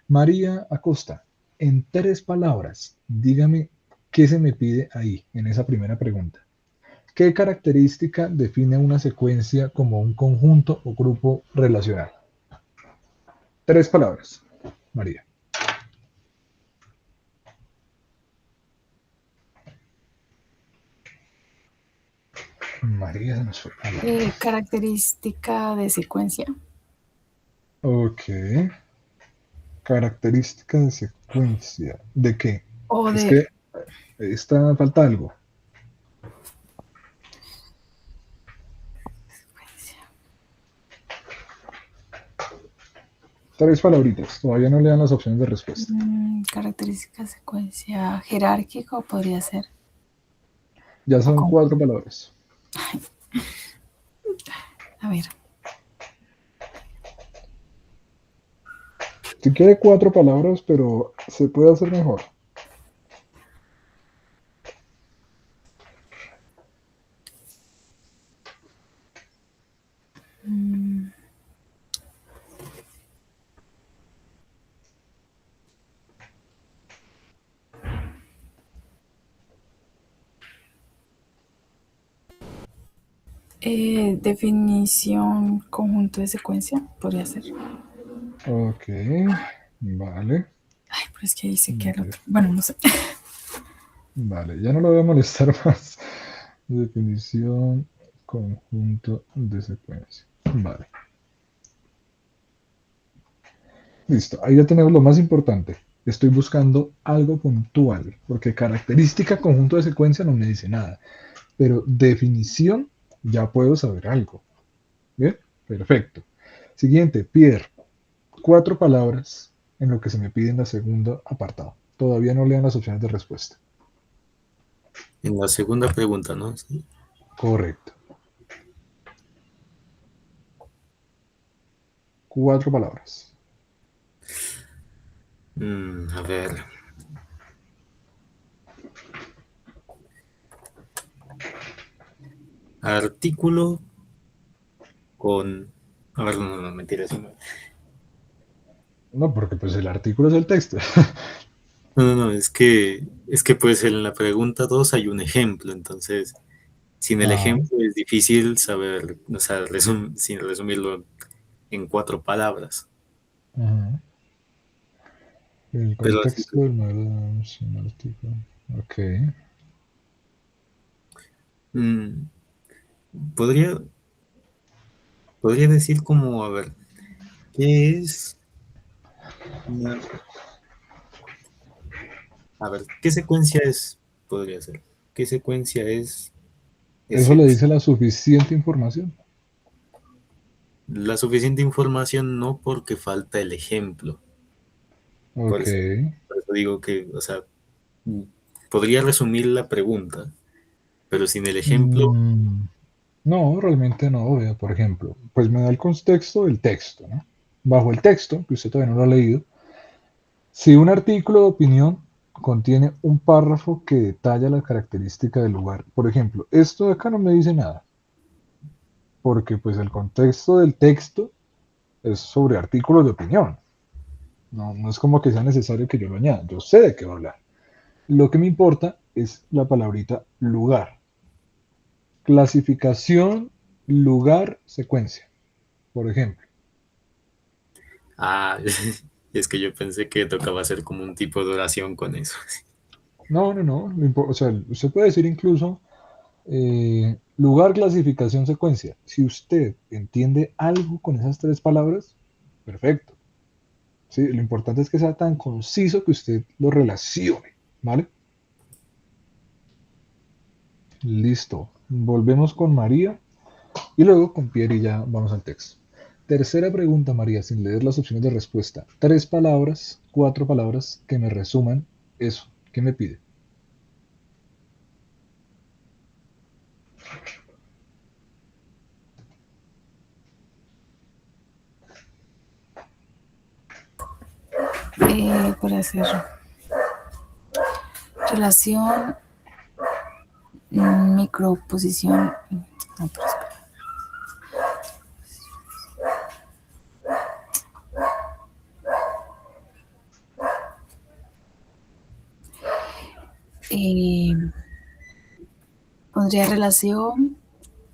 María Acosta, en 3 palabras, dígame qué se me pide ahí, en esa primera pregunta. ¿Qué característica define una secuencia como un conjunto o grupo relacional? 3 palabras, María. María se nos fue. Característica de secuencia. Ok. Característica de secuencia. ¿De qué? O Es de. que falta algo. 3 palabritas. Todavía no le dan las opciones de respuesta. Característica de secuencia jerárquica podría ser. Ya son 4 palabras. A ver. Si quiere 4 palabras, pero se puede hacer mejor. Definición conjunto de secuencia podría ser. Ok, vale. Ay, pero es que dice que era. Bueno, no sé. Vale, ya no lo voy a molestar más. Definición, conjunto de secuencia. Vale. Listo, ahí ya tenemos lo más importante. Estoy buscando algo puntual, porque característica, conjunto de secuencia no me dice nada. Pero definición, ya puedo saber algo. ¿Bien? Perfecto. Siguiente, Pierre. 4 palabras en lo que se me pide en la segunda apartado. Todavía no lean las opciones de respuesta. En la segunda pregunta, ¿no? Sí. Correcto. 4 palabras. A ver. Artículo con... A ver, no, mentira. No, porque pues el artículo es el texto. No, es que pues en la pregunta 2 hay un ejemplo, entonces sin el Ah, ejemplo es difícil saber, o sea, sin resumirlo en 4 palabras. ajá. El Pero así, contexto del modelo es un artículo. Ok. mm, podría, podría decir como, a ver, ¿qué es una- a ver, ¿qué secuencia es? Podría ser. ¿Qué secuencia es Eso le excepción? dice la suficiente información. La suficiente información no porque falta el ejemplo. Por Ok. eso, por eso digo que, o sea, mm, podría resumir la pregunta, pero sin el ejemplo, Mm, no, realmente no. Vea, por ejemplo, pues me da el contexto del texto, ¿no? Bajo el texto, que usted todavía no lo ha leído, si un artículo de opinión contiene un párrafo que detalla la característica del lugar, por ejemplo, esto de acá no me dice nada, porque pues el contexto del texto es sobre artículos de opinión. No, no es como que sea necesario que yo lo añada, yo sé de qué va a hablar. Lo que me importa es la palabrita lugar. Clasificación, lugar, secuencia, por ejemplo. ah, es que yo pensé que tocaba hacer como un tipo de oración con eso. No, no, no. O sea, usted puede decir incluso lugar, clasificación, secuencia. Si usted entiende algo con esas 3 palabras, perfecto. ¿Sí? Lo importante es que sea tan conciso que usted lo relacione. ¿Vale? Listo. Volvemos con María y luego con Pierre y ya vamos al texto. Tercera pregunta, María, sin leer las opciones de respuesta. 3 palabras, 4 palabras que me resuman eso. ¿Qué me pide? Para hacer relación, microposición. No, pero espera. Eh, Pondría relación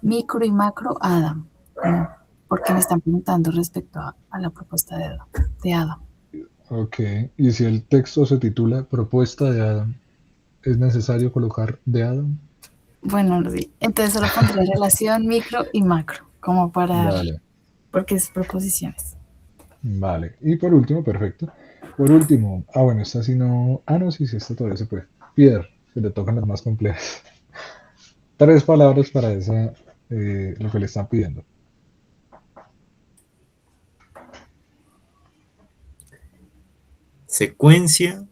micro y macro Adam, porque me están preguntando respecto a la propuesta de Adam. Ok. Y si el texto se titula Propuesta de Adam, ¿es necesario colocar de Adam? Bueno, sí. Entonces solo pondría relación micro y macro, como para, Vale, porque es proposiciones. vale. Y por último, perfecto. Por último, bueno, esta sí no. Ah, no, sí, sí, esta todavía se puede. Pierre, que le tocan las más complejas. 3 palabras para esa, lo que le están pidiendo. Secuencia,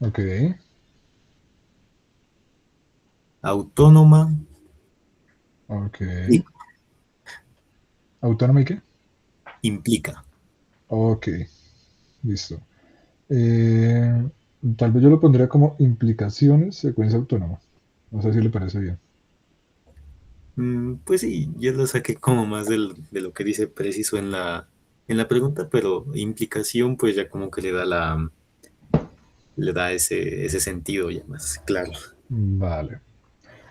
Ok, autónoma ok. y ¿Autónoma y qué? implica. Ok, listo. Eh, Tal vez yo lo pondría como implicaciones, secuencia autónoma. No sé si le parece bien. Pues sí, yo lo saqué como más de lo que dice preciso en la pregunta, pero implicación pues ya como que le da ese sentido ya más claro. Vale.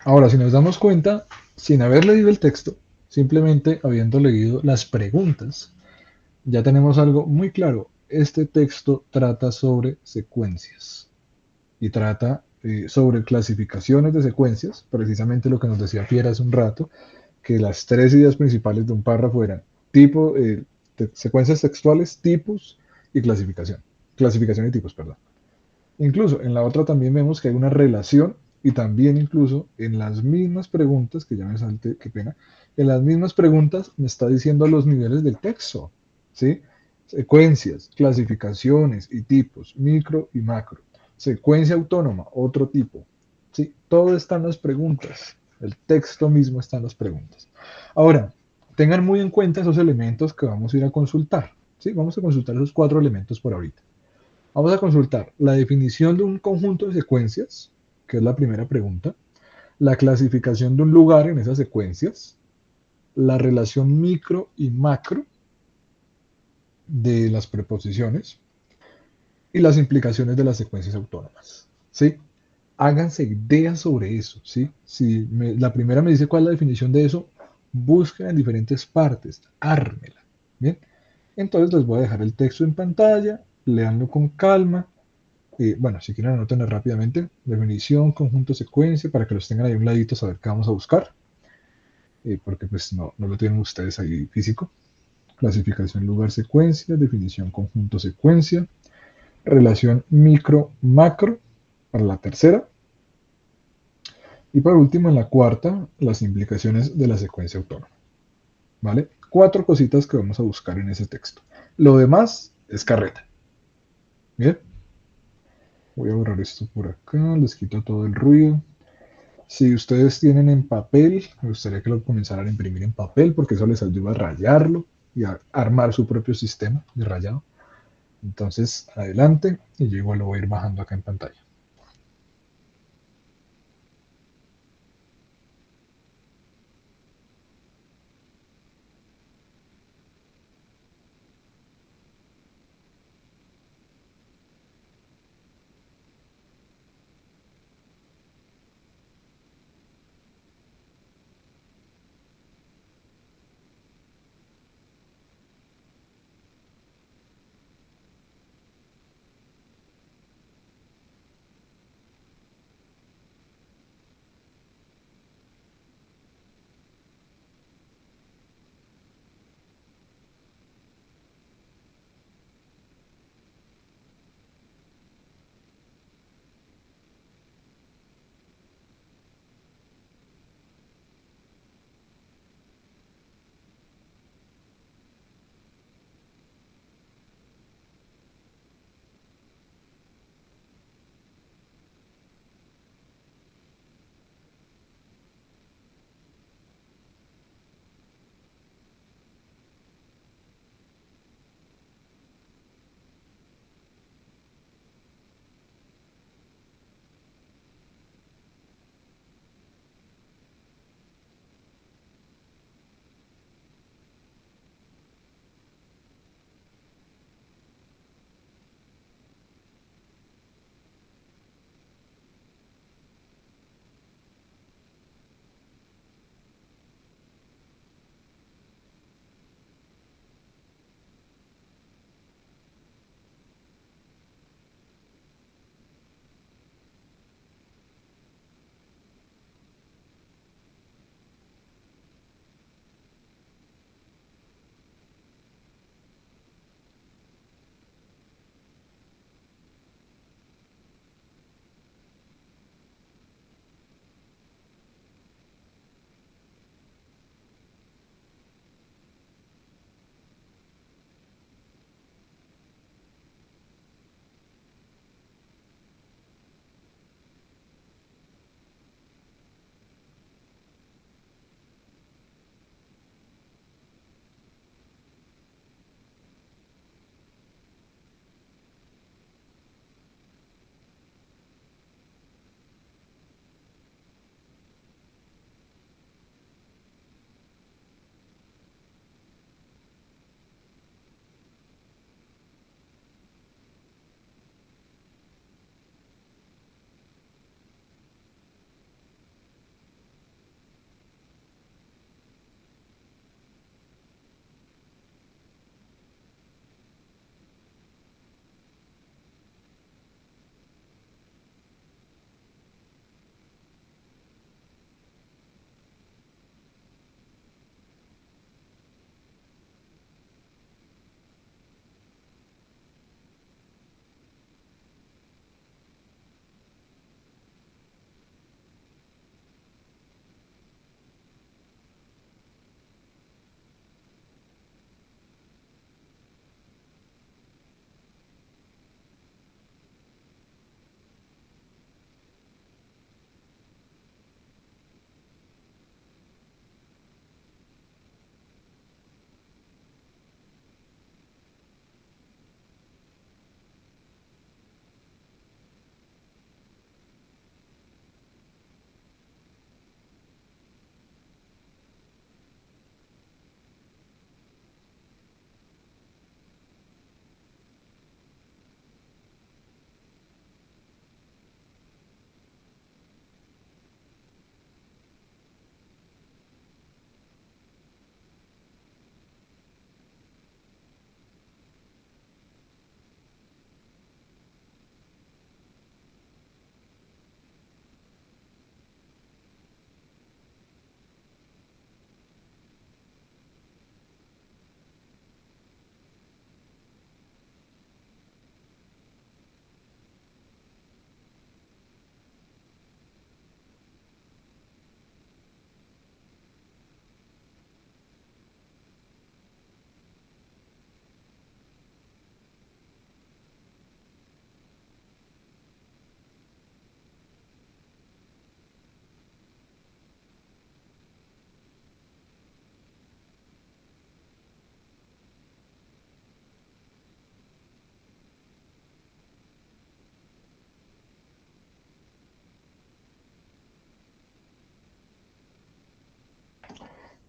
Ahora, si nos damos cuenta, sin haber leído el texto, simplemente habiendo leído las preguntas, ya tenemos algo muy claro. Este texto trata sobre secuencias y trata sobre clasificaciones de secuencias, precisamente lo que nos decía Pierre hace un rato, que las 3 ideas principales de un párrafo eran tipo, secuencias textuales, tipos y clasificación. Clasificación y tipos, perdón. Incluso en la otra también vemos que hay una relación y también incluso en las mismas preguntas, que ya me salte, qué pena, en las mismas preguntas me está diciendo los niveles del texto, ¿sí? Secuencias, clasificaciones y tipos, micro y macro. Secuencia autónoma, otro tipo, ¿sí? Todo está en las preguntas. El texto mismo está en las preguntas. Ahora, tengan muy en cuenta esos elementos que vamos a ir a consultar, ¿sí? Vamos a consultar esos 4 elementos por ahorita. Vamos a consultar la definición de un conjunto de secuencias, que es la primera pregunta, la clasificación de un lugar en esas secuencias, la relación micro y macro de las preposiciones y las implicaciones de las secuencias autónomas. ¿Sí? Háganse ideas sobre eso. ¿Sí? Si la primera me dice cuál es la definición de eso, busquen en diferentes partes, ármela. ¿Bien? Entonces les voy a dejar el texto en pantalla, leanlo con calma. Bueno, si quieren anótenlo rápidamente. Definición, conjunto, secuencia, para que los tengan ahí a un ladito, saber qué vamos a buscar. Porque pues no lo tienen ustedes ahí físico. Clasificación, lugar, secuencia, definición, conjunto, secuencia, relación micro-macro para la tercera. Y por último, en la cuarta, las implicaciones de la secuencia autónoma. ¿Vale? 4 cositas que vamos a buscar en ese texto. Lo demás es carreta. Bien. Voy a borrar esto por acá, les quito todo el ruido. Si ustedes tienen en papel, me gustaría que lo comenzaran a imprimir en papel porque eso les ayuda a rayarlo y a armar su propio sistema de rayado. Entonces, adelante y yo igual lo voy a ir bajando acá en pantalla.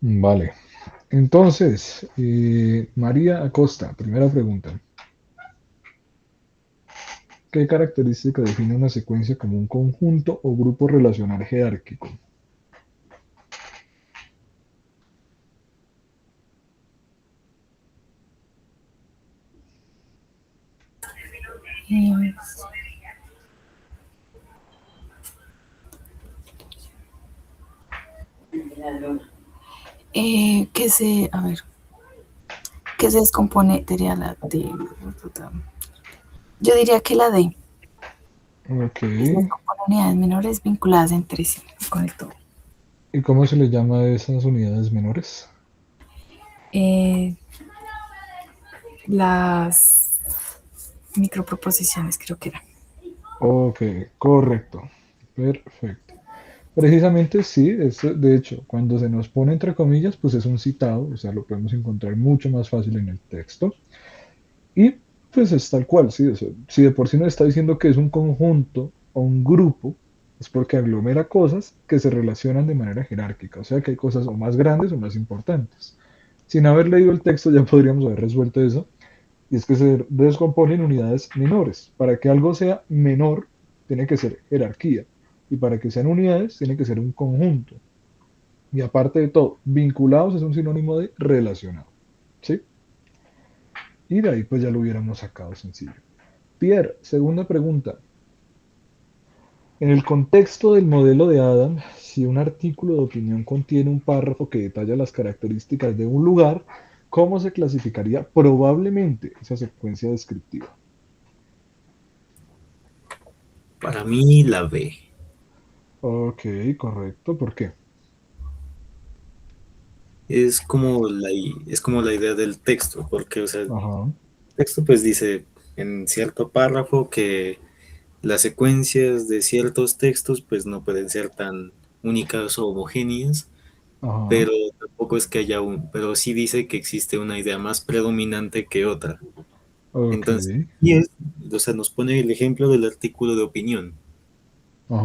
Vale. Entonces, María Acosta, primera pregunta. ¿Qué característica define una secuencia como un conjunto o grupo relacional jerárquico? Eh, a ver, que se descompone, diría la D. Yo diría que la D. Ok. Que se descompone en unidades menores vinculadas entre sí con el todo. ¿Y cómo se le llama a esas unidades menores? Eh, las microproposiciones creo que era. Ok, correcto. Perfecto. Precisamente sí, de hecho, cuando se nos pone entre comillas, pues es un citado, o sea, lo podemos encontrar mucho más fácil en el texto. Y pues es tal cual, sí, o sea, si de por sí nos está diciendo que es un conjunto o un grupo, es porque aglomera cosas que se relacionan de manera jerárquica, o sea que hay cosas o más grandes o más importantes. Sin haber leído el texto ya podríamos haber resuelto eso, y es que se descompone en unidades menores. Para que algo sea menor, tiene que ser jerarquía, y para que sean unidades, tiene que ser un conjunto. Y aparte de todo, vinculados es un sinónimo de relacionado, ¿sí? Y de ahí pues ya lo hubiéramos sacado sencillo. Pierre, segunda pregunta. En el contexto del modelo de Adam, si un artículo de opinión contiene un párrafo que detalla las características de un lugar, ¿cómo se clasificaría probablemente esa secuencia descriptiva? Para mí la B. Ok, correcto. ¿Por qué? Es como la idea del texto, porque, o sea, el Ajá, texto pues dice en cierto párrafo que las secuencias de ciertos textos pues no pueden ser tan únicas o homogéneas, ajá. pero tampoco es que haya pero sí dice que existe una idea más predominante que otra. Ok, Entonces, o sea, nos pone el ejemplo del artículo de opinión.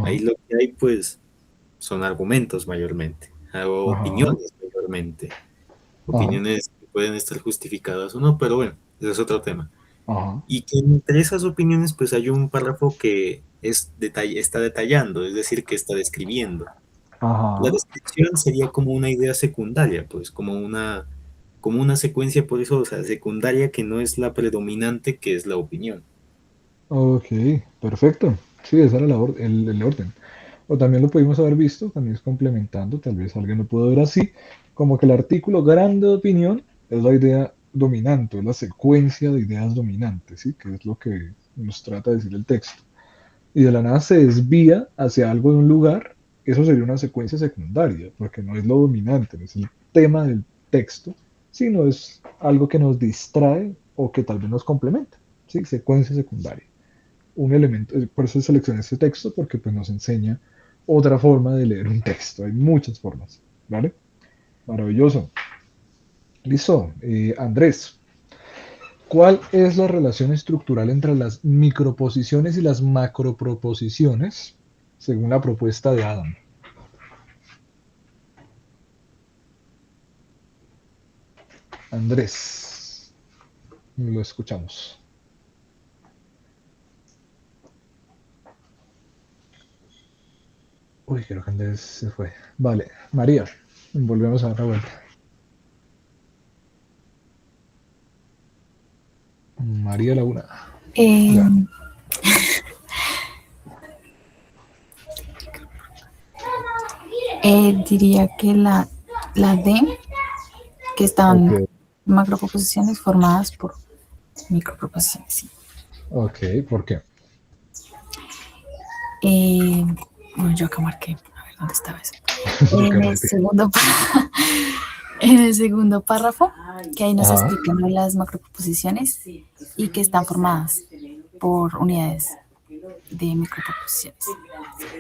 Ahí ajá, lo que hay pues son argumentos mayormente, o ajá, opiniones mayormente. ajá, Opiniones que pueden estar justificadas o no, pero bueno, ese es otro tema. ajá, Y que entre esas opiniones pues hay un párrafo que está detallando, es decir, que está describiendo. La ajá. descripción sería como una idea secundaria, pues como una secuencia, por eso, o sea, secundaria que no es la predominante, que es la opinión. Ok, perfecto. Sí, ese era el orden. O también lo pudimos haber visto, también es complementando, tal vez alguien lo pudo ver así, como que el artículo grande de opinión es la idea dominante, es la secuencia de ideas dominantes, ¿sí? Que es lo que nos trata de decir el texto. Y de la nada se desvía hacia algo de un lugar, eso sería una secuencia secundaria, porque no es lo dominante, no es el tema del texto, sino es algo que nos distrae o que tal vez nos complementa, ¿sí? Secuencia secundaria. Un elemento, por eso seleccioné este texto, porque pues nos enseña otra forma de leer un texto. Hay muchas formas, ¿vale? Maravilloso. Listo. Andrés, ¿cuál es la relación estructural entre las microposiciones y las macroproposiciones según la propuesta de Adam? Andrés, lo escuchamos. Uy, creo que Andrés se fue. Vale, María, volvemos a dar la vuelta. María Laguna. Eh, Ya. diría que la D, que Ok, están macroproposiciones formadas por microproposiciones. Sí. ok, ¿por qué? Eh, bueno, yo acá marqué, a ver dónde estaba eso. Porque En el marqué. segundo, en el segundo párrafo, que ahí nos Ajá. explican ¿no? las macroproposiciones y que están formadas por unidades de microproposiciones.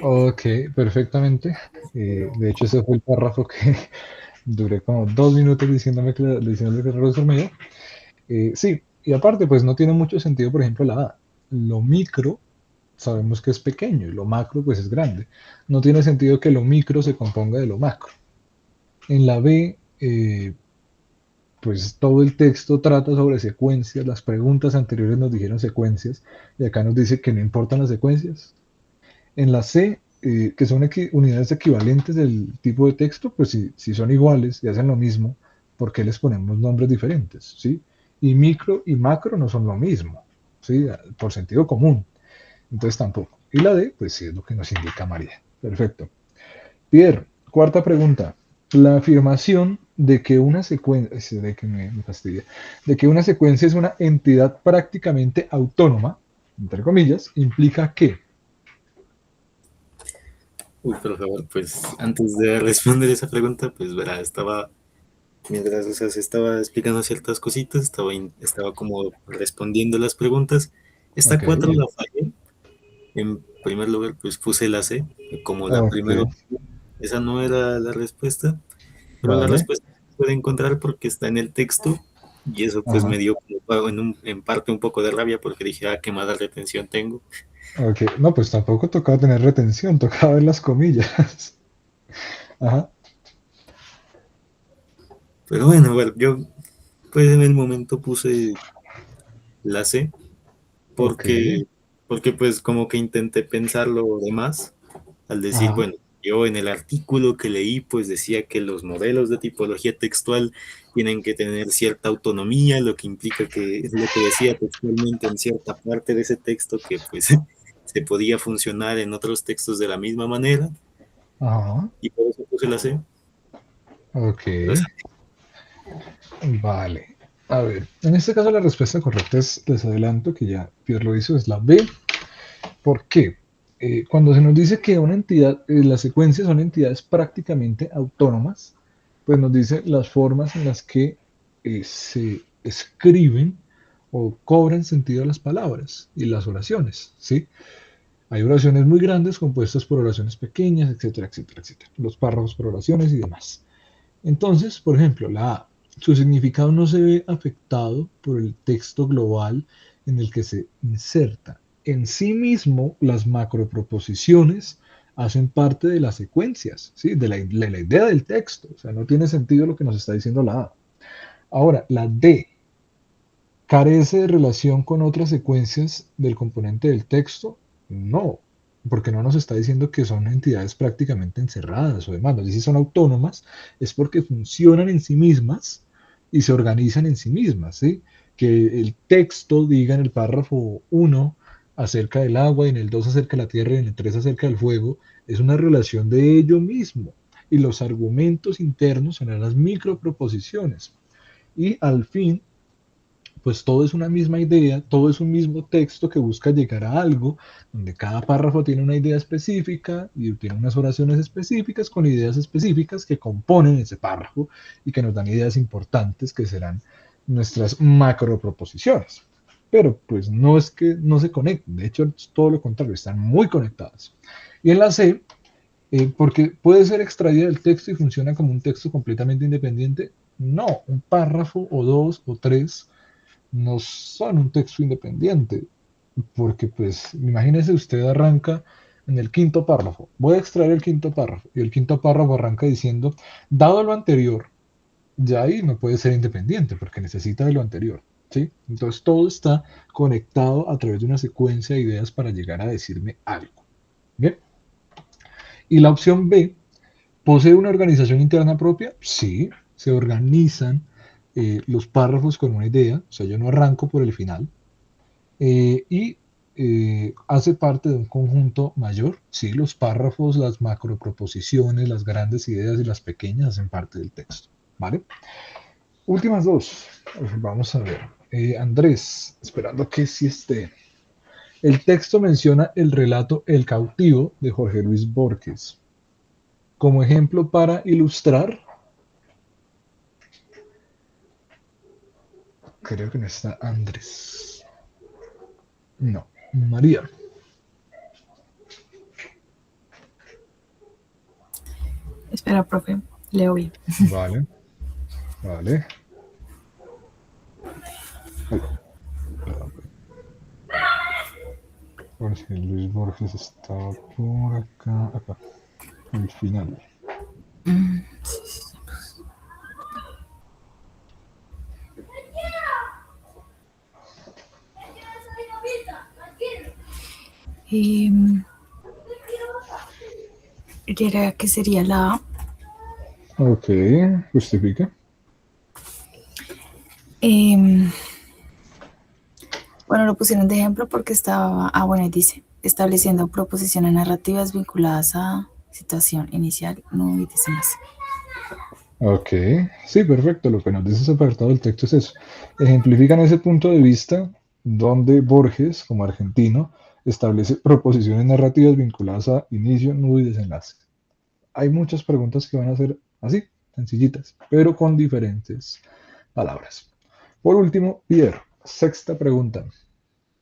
Ok, perfectamente. De hecho, ese fue el párrafo que duré como 2 minutos diciéndole que era resumido. Sí, y aparte, pues no tiene mucho sentido, por ejemplo, la A. Lo micro sabemos que es pequeño y lo macro, pues es grande. No tiene sentido que lo micro se componga de lo macro. En la B pues todo el texto trata sobre secuencias, las preguntas anteriores nos dijeron secuencias, y acá nos dice que no importan las secuencias. En la C, que son unidades equivalentes del tipo de texto, pues si son iguales y hacen lo mismo, ¿por qué les ponemos nombres diferentes? ¿Sí? Y micro y macro no son lo mismo, ¿sí? Por sentido común. Entonces tampoco. Y la D, pues sí es lo que nos indica María. Perfecto. Pierre, cuarta pregunta. La afirmación de que una secuencia, de que me fastidia, de que una secuencia es una entidad prácticamente autónoma, entre comillas, implica que. Uy, por favor, pues antes de responder esa pregunta, pues verá, mientras, o sea, se estaba explicando ciertas cositas, estaba como respondiendo las preguntas. Esta Ok, 4 la fallé. En primer lugar, pues puse la C, como la ok, primera opción. Esa no era la respuesta, pero la vale. respuesta se puede encontrar porque está en el texto y eso pues Ajá. me dio como en parte un poco de rabia porque dije, qué mala retención tengo. Ok, no, pues tampoco tocaba tener retención, tocaba ver las comillas. Ajá, Pero bueno, yo pues en el momento puse la C ok, porque pues como que intenté pensar lo demás al decir, ajá, bueno, yo en el artículo que leí pues decía que los modelos de tipología textual tienen que tener cierta autonomía, lo que implica que es lo que decía textualmente en cierta parte de ese texto que pues se podía funcionar en otros textos de la misma manera ajá, y por eso puse la C. ok, Pero esa- vale. A ver, en este caso la respuesta correcta es, les adelanto que ya Pierre lo hizo, es la B. ¿Por qué? Cuando se nos dice que una entidad, las secuencias son entidades prácticamente autónomas, pues nos dice las formas en las que se escriben o cobran sentido las palabras y las oraciones, ¿sí? Hay oraciones muy grandes compuestas por oraciones pequeñas, etcétera, etcétera, etcétera. Los párrafos por oraciones y demás. Entonces, por ejemplo, la A, su significado no se ve afectado por el texto global en el que se inserta. En sí mismo, las macroproposiciones hacen parte de las secuencias, ¿sí? de la idea del texto. O sea, no tiene sentido lo que nos está diciendo la A. Ahora, la D carece de relación con otras secuencias del componente del texto. No, porque no nos está diciendo que son entidades prácticamente encerradas o demás. Nos dice si son autónomas, es porque funcionan en sí mismas y se organizan en sí mismas, ¿sí? Que el texto diga en el párrafo 1 acerca del agua, y en el 2 acerca de la tierra, y en el 3 acerca del fuego, es una relación de ello mismo. Y los argumentos internos son las microproposiciones. Y al fin, pues todo es una misma idea, todo es un mismo texto que busca llegar a algo, donde cada párrafo tiene una idea específica y tiene unas oraciones específicas con ideas específicas que componen ese párrafo y que nos dan ideas importantes que serán nuestras macroproposiciones. Pero pues no es que no se conecten, de hecho es todo lo contrario, están muy conectadas. Y en la C, porque puede ser extraída del texto y funciona como un texto completamente independiente. No, un párrafo o dos o tres no son un texto independiente, porque pues imagínese usted arranca en el quinto párrafo, voy a extraer el quinto párrafo, y el quinto párrafo arranca diciendo, dado lo anterior, ya ahí no puede ser independiente, porque necesita de lo anterior, ¿sí? Entonces todo está conectado a través de una secuencia de ideas para llegar a decirme algo, ¿bien? Y la opción B, ¿posee una organización interna propia? Sí, se organizan los párrafos con una idea, o sea, yo no arranco por el final, y hace parte de un conjunto mayor. Sí, los párrafos, las macroproposiciones, las grandes ideas y las pequeñas hacen parte del texto. ¿Vale? Últimas dos. Vamos a ver. Andrés, esperando que sí esté. El texto menciona el relato El cautivo de Jorge Luis Borges. Como ejemplo para ilustrar, creo que no está Andrés. No, María. Espera, profe, leo bien. Vale, vale. Uy, perdón. Jorge Luis Borges estaba por acá, acá, al final. Diría que sería la A. Ok, justifica. Bueno, lo pusieron de ejemplo porque estaba, bueno, dice, estableciendo proposiciones narrativas vinculadas a situación inicial, no y desenlace. Ok, sí, perfecto. Lo que nos dice ese apartado del texto es eso. Ejemplifican ese punto de vista donde Borges, como argentino, establece proposiciones narrativas vinculadas a inicio, nudo y desenlace. Hay muchas preguntas que van a ser así, sencillitas, pero con diferentes palabras. Por último, Pierre, sexta pregunta,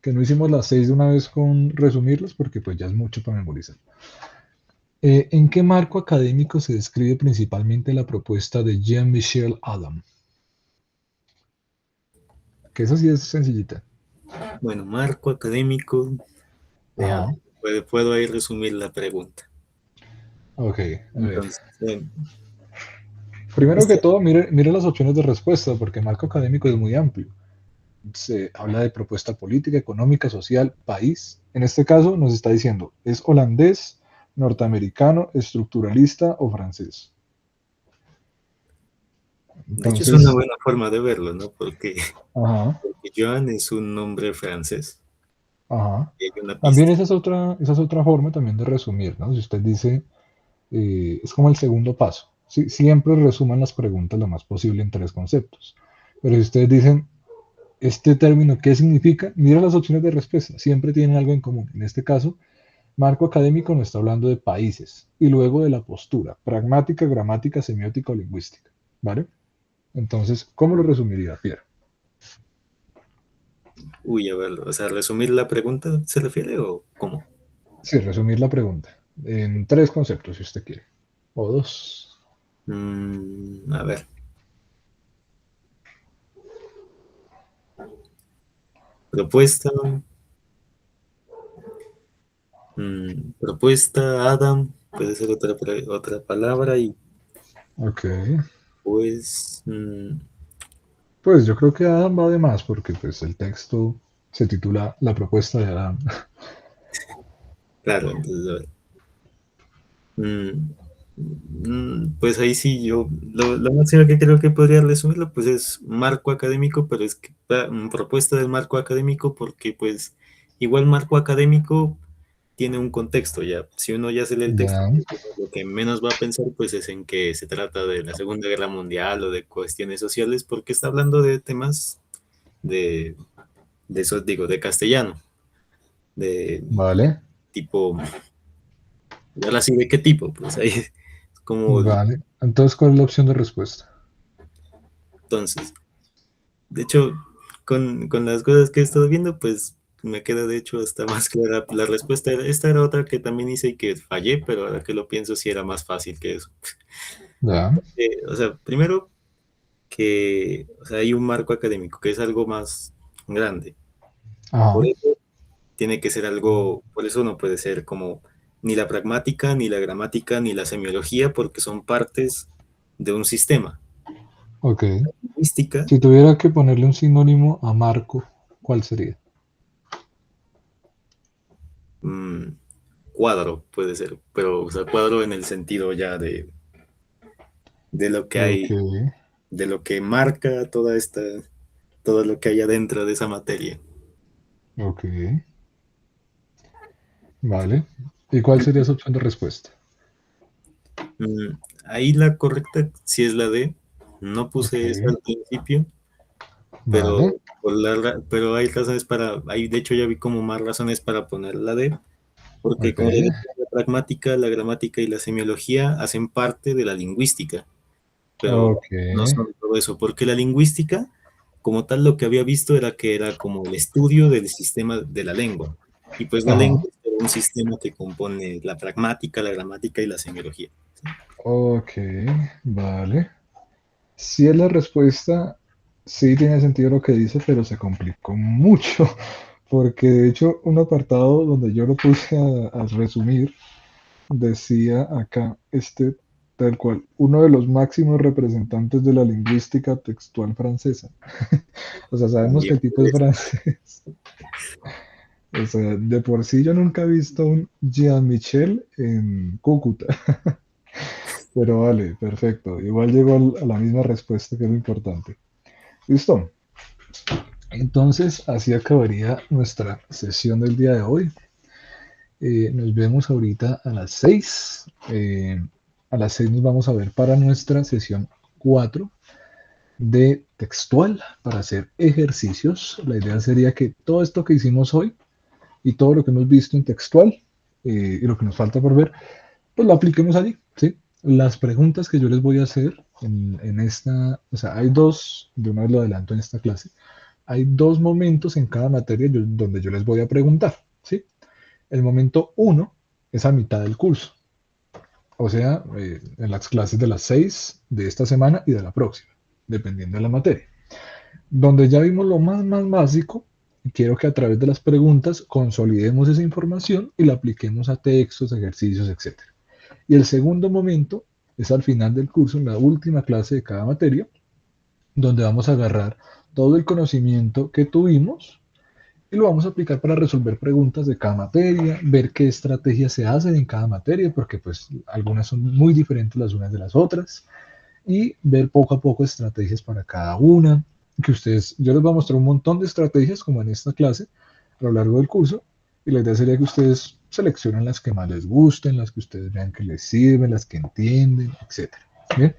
que no hicimos las 6 de una vez con resumirlas porque pues ya es mucho para memorizar. ¿En qué marco académico se describe principalmente la propuesta de Jean-Michel Adam? Que esa sí es sencillita. Bueno, marco académico. Ajá. Puedo ahí resumir la pregunta. Ok, a ver. Entonces, Primero que este, todo, mire las opciones de respuesta, porque el marco académico es muy amplio. Se habla de propuesta política, económica, social, país. En este caso nos está diciendo, ¿es holandés, norteamericano, estructuralista o francés? de hecho, es una Entonces, buena forma de verlo, ¿no? Porque ajá, Joan es un nombre francés. ajá. Y hay una También pista. esa es otra forma también de resumir, ¿no? Si usted dice, es como el segundo paso. Sí, siempre resuman las preguntas lo más posible en 3 conceptos. Pero si ustedes dicen, este término, ¿qué significa? Mira las opciones de respuesta, siempre tienen algo en común. En este caso, marco académico nos está hablando de países y luego de la postura, pragmática, gramática, semiótica o lingüística. ¿Vale? Entonces, ¿cómo lo resumiría, Pierre? Uy, a ver, o sea, resumir la pregunta, ¿se refiere o cómo? Sí, resumir la pregunta en 3 conceptos, si usted quiere. O 2. A ver, propuesta, propuesta, Adam, puede ser otra palabra y Ok. pues, Pues yo creo que Adam va de más porque pues el texto se titula La propuesta de Adam. claro, entonces, a ver. Pues ahí sí, yo lo máximo que creo que podría resumirlo, pues es marco académico, pero es que propuesta del marco académico, porque pues igual marco académico tiene un contexto ya. Si uno ya se lee el texto, Ya, lo que menos va a pensar pues es en que se trata de la Segunda Guerra Mundial o de cuestiones sociales, porque está hablando de temas de, de eso, digo, de castellano, de vale, tipo, y ahora sí, ¿de qué tipo? Pues ahí es como, vale. Entonces, ¿cuál es la opción de respuesta? entonces, de hecho, con las cosas que he estado viendo, pues me queda de hecho hasta más clara la respuesta. Esta era otra que también hice y que fallé, pero ahora que lo pienso sí era más fácil que eso. Ya, O sea, primero que o sea, hay un marco académico que es algo más grande. Por ajá, eso tiene que ser algo, por eso no puede ser como ni la pragmática, ni la gramática, ni la semiología, porque son partes de un sistema. ok. Lingüística, Si tuviera que ponerle un sinónimo a Marco, ¿cuál sería? mm, cuadro puede ser, pero o sea, cuadro en el sentido ya de lo que Ok, hay, de lo que marca todo lo que hay adentro de esa materia. ok, vale. ¿Y cuál sería su opción de respuesta? Ahí la correcta sí es la D. No Ok, puse esa al principio, pero, vale, pero hay razones para, ahí de hecho ya vi como más razones para poner la D, porque ok, como le decía, la pragmática, la gramática y la semiología hacen parte de la lingüística, pero ok, no son todo eso, porque la lingüística, como tal, lo que había visto era que era como el estudio del sistema de la lengua, y pues la lengua ajá, es un sistema que compone la pragmática, la gramática y la semiología. ¿Sí? ok, vale. Si es la respuesta, sí tiene sentido lo que dice, pero se complicó mucho, porque de hecho un apartado donde yo lo puse a resumir decía acá, tal cual, uno de los máximos representantes de la lingüística textual francesa. O sea, sabemos que También el tipo es puede ser. francés. O sea, de por sí yo nunca he visto un Jean-Michel en Cúcuta. Pero vale, perfecto. Igual llegó a la misma respuesta, que es lo importante. ¿Listo? Entonces, así acabaría nuestra sesión del día de hoy. Nos vemos ahorita a las 6. A las 6 nos vamos a ver para nuestra sesión 4 de textual para hacer ejercicios. La idea sería que todo esto que hicimos hoy y todo lo que hemos visto en textual y lo que nos falta por ver, pues lo apliquemos allí, ¿sí? Las preguntas que yo les voy a hacer en esta, o sea, hay dos, de una vez lo adelanto en esta clase, hay dos momentos en cada materia donde yo les voy a preguntar, ¿sí? El momento uno es a mitad del curso, o sea, en las clases de las 6 de esta semana y de la próxima, dependiendo de la materia. Donde ya vimos lo más básico, y quiero que a través de las preguntas consolidemos esa información y la apliquemos a textos, ejercicios, etc. Y el segundo momento es al final del curso, en la última clase de cada materia, donde vamos a agarrar todo el conocimiento que tuvimos y lo vamos a aplicar para resolver preguntas de cada materia, ver qué estrategias se hacen en cada materia, porque pues algunas son muy diferentes las unas de las otras, y ver poco a poco estrategias para cada una, que ustedes, yo les voy a mostrar un montón de estrategias como en esta clase a lo largo del curso, y la idea sería que ustedes seleccionen las que más les gusten, las que ustedes vean que les sirven, las que entienden, etcétera. ¿Bien?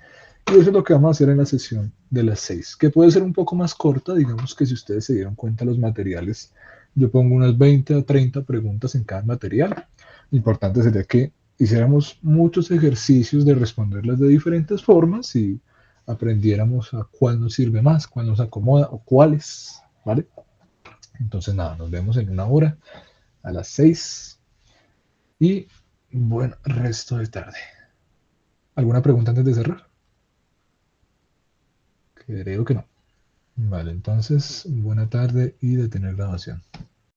Y eso es lo que vamos a hacer en la sesión de las 6, que puede ser un poco más corta, digamos que si ustedes se dieron cuenta los materiales, yo pongo unas 20 a 30 preguntas en cada material. Lo importante sería que hiciéramos muchos ejercicios de responderlas de diferentes formas y aprendiéramos a cuál nos sirve más, cuál nos acomoda o cuáles, ¿vale? Entonces nada, nos vemos en una hora a las 6 y buen resto de tarde. ¿Alguna pregunta antes de cerrar? Creo que no. Vale, entonces buena tarde y detener grabación.